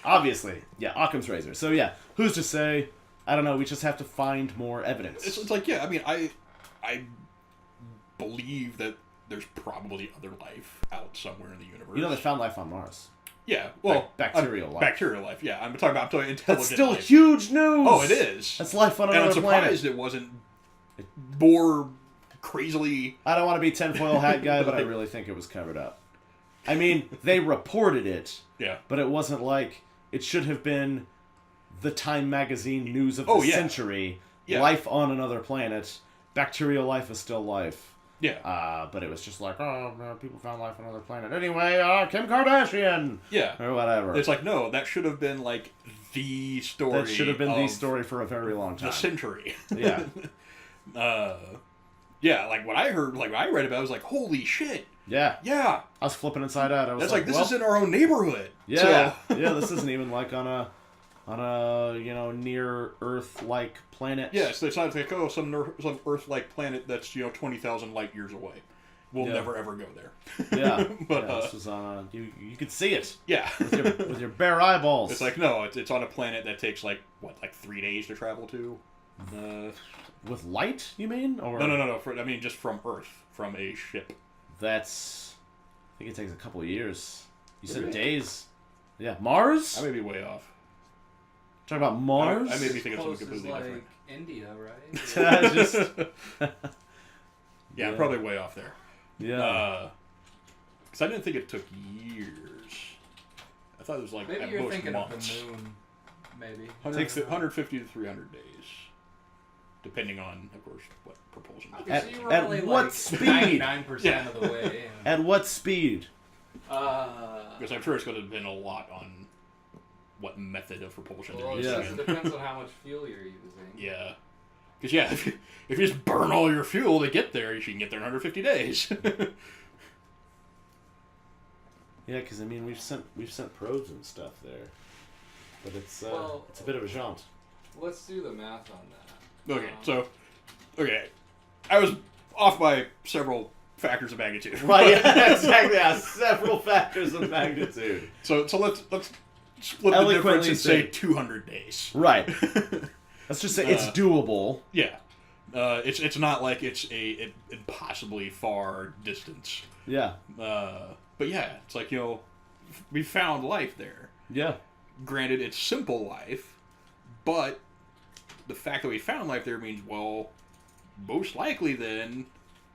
Obviously. Yeah, Occam's razor. So, yeah, who's to say? I don't know, we just have to find more evidence. It's like, yeah, I mean, I believe that there's probably other life out somewhere in the universe. You know they found life on Mars. Yeah, well, bacterial life. Bacterial life, yeah. I'm talking intelligent That's still life. Huge news! Oh, it is. That's life on another planet. And I'm surprised it wasn't more crazily... I don't want to be tinfoil hat guy, but I really think it was covered up. I mean, they reported it, but it wasn't like... It should have been the Time Magazine news of the century. Yeah. Life on another planet. Bacterial life is still life. Yeah. But it was just like, people found life on another planet. Anyway, Kim Kardashian! Yeah. Or whatever. It's like, no, that should have been, like, the story. That should have been the story for a very long time. The century. Yeah. Yeah, like, when I read about it, I was like, holy shit. Yeah. Yeah. I was flipping inside out. I was like, this is in our own neighborhood. Yeah. Yeah, this isn't even, like, on a on a near Earth-like planet. Yes, it's not like some Earth-like planet that's 20,000 light years away. We'll never ever go there. Yeah, but this was on you could see it. Yeah, with your bare eyeballs. It's like no, it's on a planet that takes like 3 days to travel to. With light, you mean? Or No. Just from Earth, from a ship. I think it takes a couple of years. You said days. Yeah, Mars? I may be way off. Talking about Mars? I may be thinking something completely like different. India, right? Yeah, I'm probably way off there. Yeah. Because I didn't think it took years. I thought it was like maybe at you're most thinking months. of the moon. Maybe 150 to 300 days, depending on, of course, what propulsion. Okay, so you were at only what like speed? 99% of the way. At what speed? Because I'm sure it's going to depend a lot on what method of propulsion they're Well, using. it depends on how much fuel you're using. Yeah. Because, if you just burn all your fuel to get there, you can get there in 150 days. Yeah, because we've sent probes and stuff there, but it's a bit of a jaunt. Let's do the math on that. Okay, I was off by several factors of magnitude. Right, yeah, exactly. Yeah, several factors of magnitude. So let's split the difference and say 200 days. Right. Let's just say it's doable. Yeah. It's not like it's a impossibly far distance. Yeah. But yeah, it's like, we found life there. Yeah. Granted, it's simple life, but the fact that we found life there means, well, most likely then,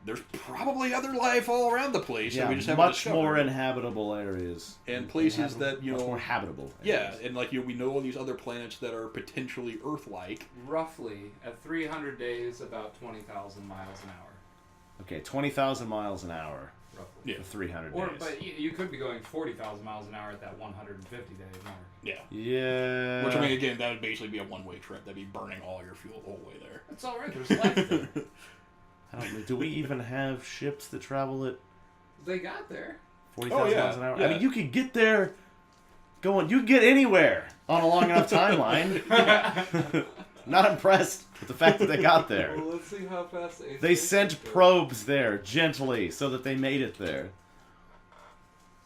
there's probably other life all around the place that we just haven't discovered. Much more inhabitable areas. And places that, much more habitable Yeah, areas. and like, we know all these other planets that are potentially Earth-like. Roughly, at 300 days, about 20,000 miles an hour. Okay, 20,000 miles an hour. Roughly. For 300 Or, days. but you could be going 40,000 miles an hour at that 150 day mark. Yeah. Yeah. Which, again, that would basically be a one-way trip. That'd be burning all your fuel the whole way there. It's alright, there's life there. I don't know. Do we even have ships that travel at They got there. 40,000 miles an hour? Yeah. I mean, you could get there you could get anywhere on a long enough timeline. Not impressed with the fact that they got there. Well, let's see how fast They sent probes there gently so that they made it there.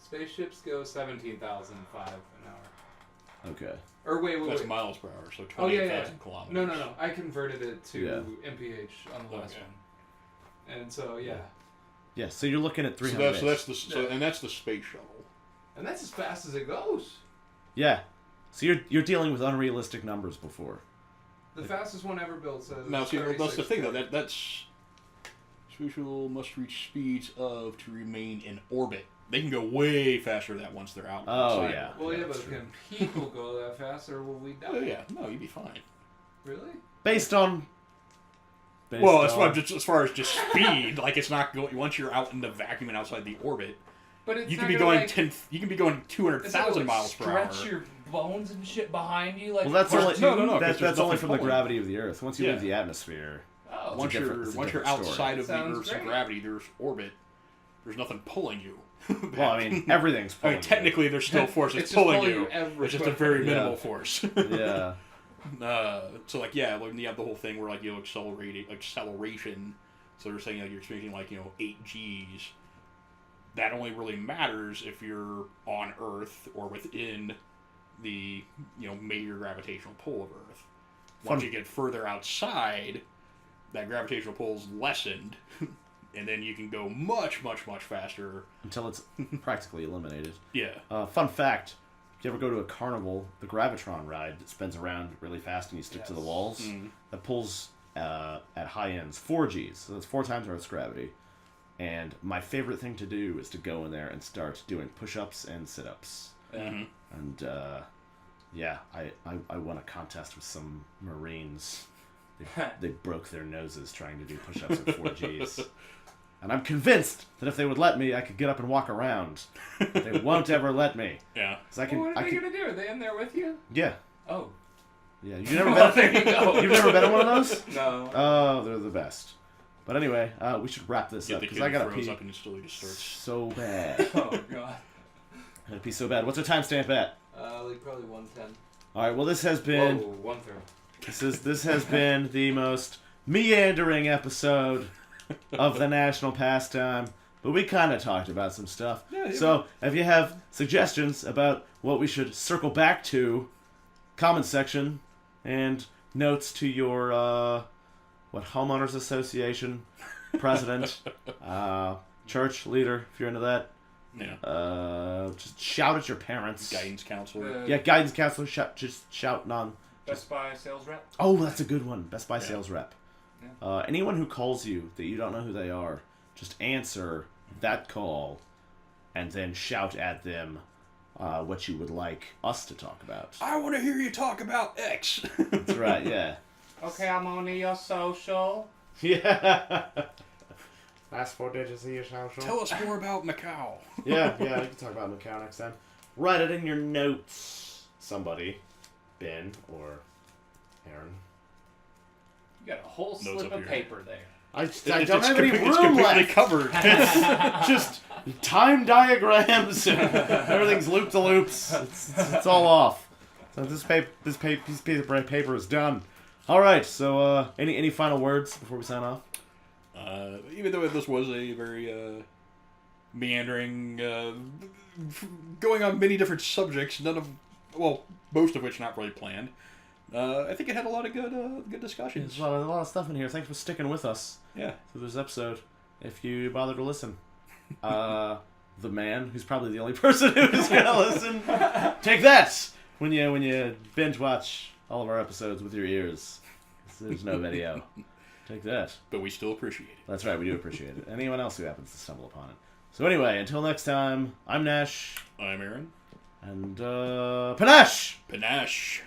Spaceships go 17,005 an hour. Okay. Or wait. That's miles per hour, so Oh, 28,000 kilometers. No. I converted it to MPH on the last one. And so, yeah. Yeah, so you're looking at 300 And that's the space shuttle. And that's as fast as it goes. Yeah. So you're dealing with unrealistic numbers before. The fastest one ever built says. Now, see, that's the thing, though. That's spatial must reach speeds of to remain in orbit. They can go way faster than that once they're out. Oh, yeah. Well, yeah, but can people go that fast, or will we die? Oh, yeah. No, you'd be fine. Really? Based on as far as just speed, like it's not going. Once you're out in the vacuum and outside the orbit, but it's you not can be gonna, going You can be going 200,000 miles per hour. Stretch your bones and shit behind you, like. Well, that's only no. That's only from the gravity of the Earth. Once you leave the atmosphere, Oh. Once you're outside of the Sounds Earth's great. gravity, there's orbit. There's nothing pulling you. well, I mean, everything's pulling. Technically, there's still forces It's pulling just you. everywhere. It's just a very minimal force. Yeah. So like when you have the whole thing where like acceleration, so they're saying like you're experiencing 8 Gs. That only really matters if you're on Earth or within the major gravitational pull of Earth. Once you get further outside, that gravitational pull is lessened, and then you can go much, much, much faster Until it's practically eliminated. Yeah. Fun fact: if you ever go to a carnival, the Gravitron ride that spins around really fast and you stick to the walls, that pulls at high ends 4 Gs, so that's 4 times Earth's gravity. And my favorite thing to do is to go in there and start doing push-ups and sit-ups. Mm-hmm. And I won a contest with some Marines. They broke their noses trying to do push-ups at 4 Gs. And I'm convinced that if they would let me, I could get up and walk around. But they won't ever let me. Yeah. What are they going to do? Are they in there with you? Yeah. Oh. Yeah, you've never been. There you go. You've never been in one of those? No. Oh, they're the best. But anyway, we should wrap this up because I gotta pee up and it slowly just starts. so bad. Oh god. I gotta pee so bad. What's our timestamp at? Like probably 110. All right. Well, this has been. Whoa, 1 through. This has been the most meandering episode of the national pastime, but we kind of talked about some stuff. Yeah, so if you have suggestions about what we should circle back to, comment section, and notes to your homeowners association president, church leader, if you're into that. Yeah. Just shout at your parents. Guidance counselor. Guidance counselor. Just shouting on. Best Buy sales rep. Oh, that's a good one. Best Buy sales rep. Yeah. Anyone who calls you that you don't know who they are, just answer that call, and then shout at them what you would like us to talk about. I want to hear you talk about X. That's right. Yeah. Okay, I'm on your social. Yeah. Last 4 digits of your social. Tell us more about Macau. Yeah. We can talk about Macau next time. Write it in your notes. Somebody. Ben or Aaron. You got a whole Notes slip up of here. paper there. I don't have any It's room completely left. covered. It's just time diagrams. Everything's loop to loops. It's all off. So this piece of paper is done. All right. So any final words before we sign off? Even though this was a very meandering, going on many different subjects, most of which not really planned. I think it had a lot of good discussions. There's a lot of stuff in here. Thanks for sticking with us. Yeah. Through this episode. If you bother to listen. The man, who's probably the only person who's gonna listen. Take that when you binge watch all of our episodes with your ears. There's no video. Take that. But we still appreciate it. That's right, we do appreciate it. Anyone else who happens to stumble upon it. So anyway, until next time, I'm Nash. I'm Aaron. And Panache! Panache.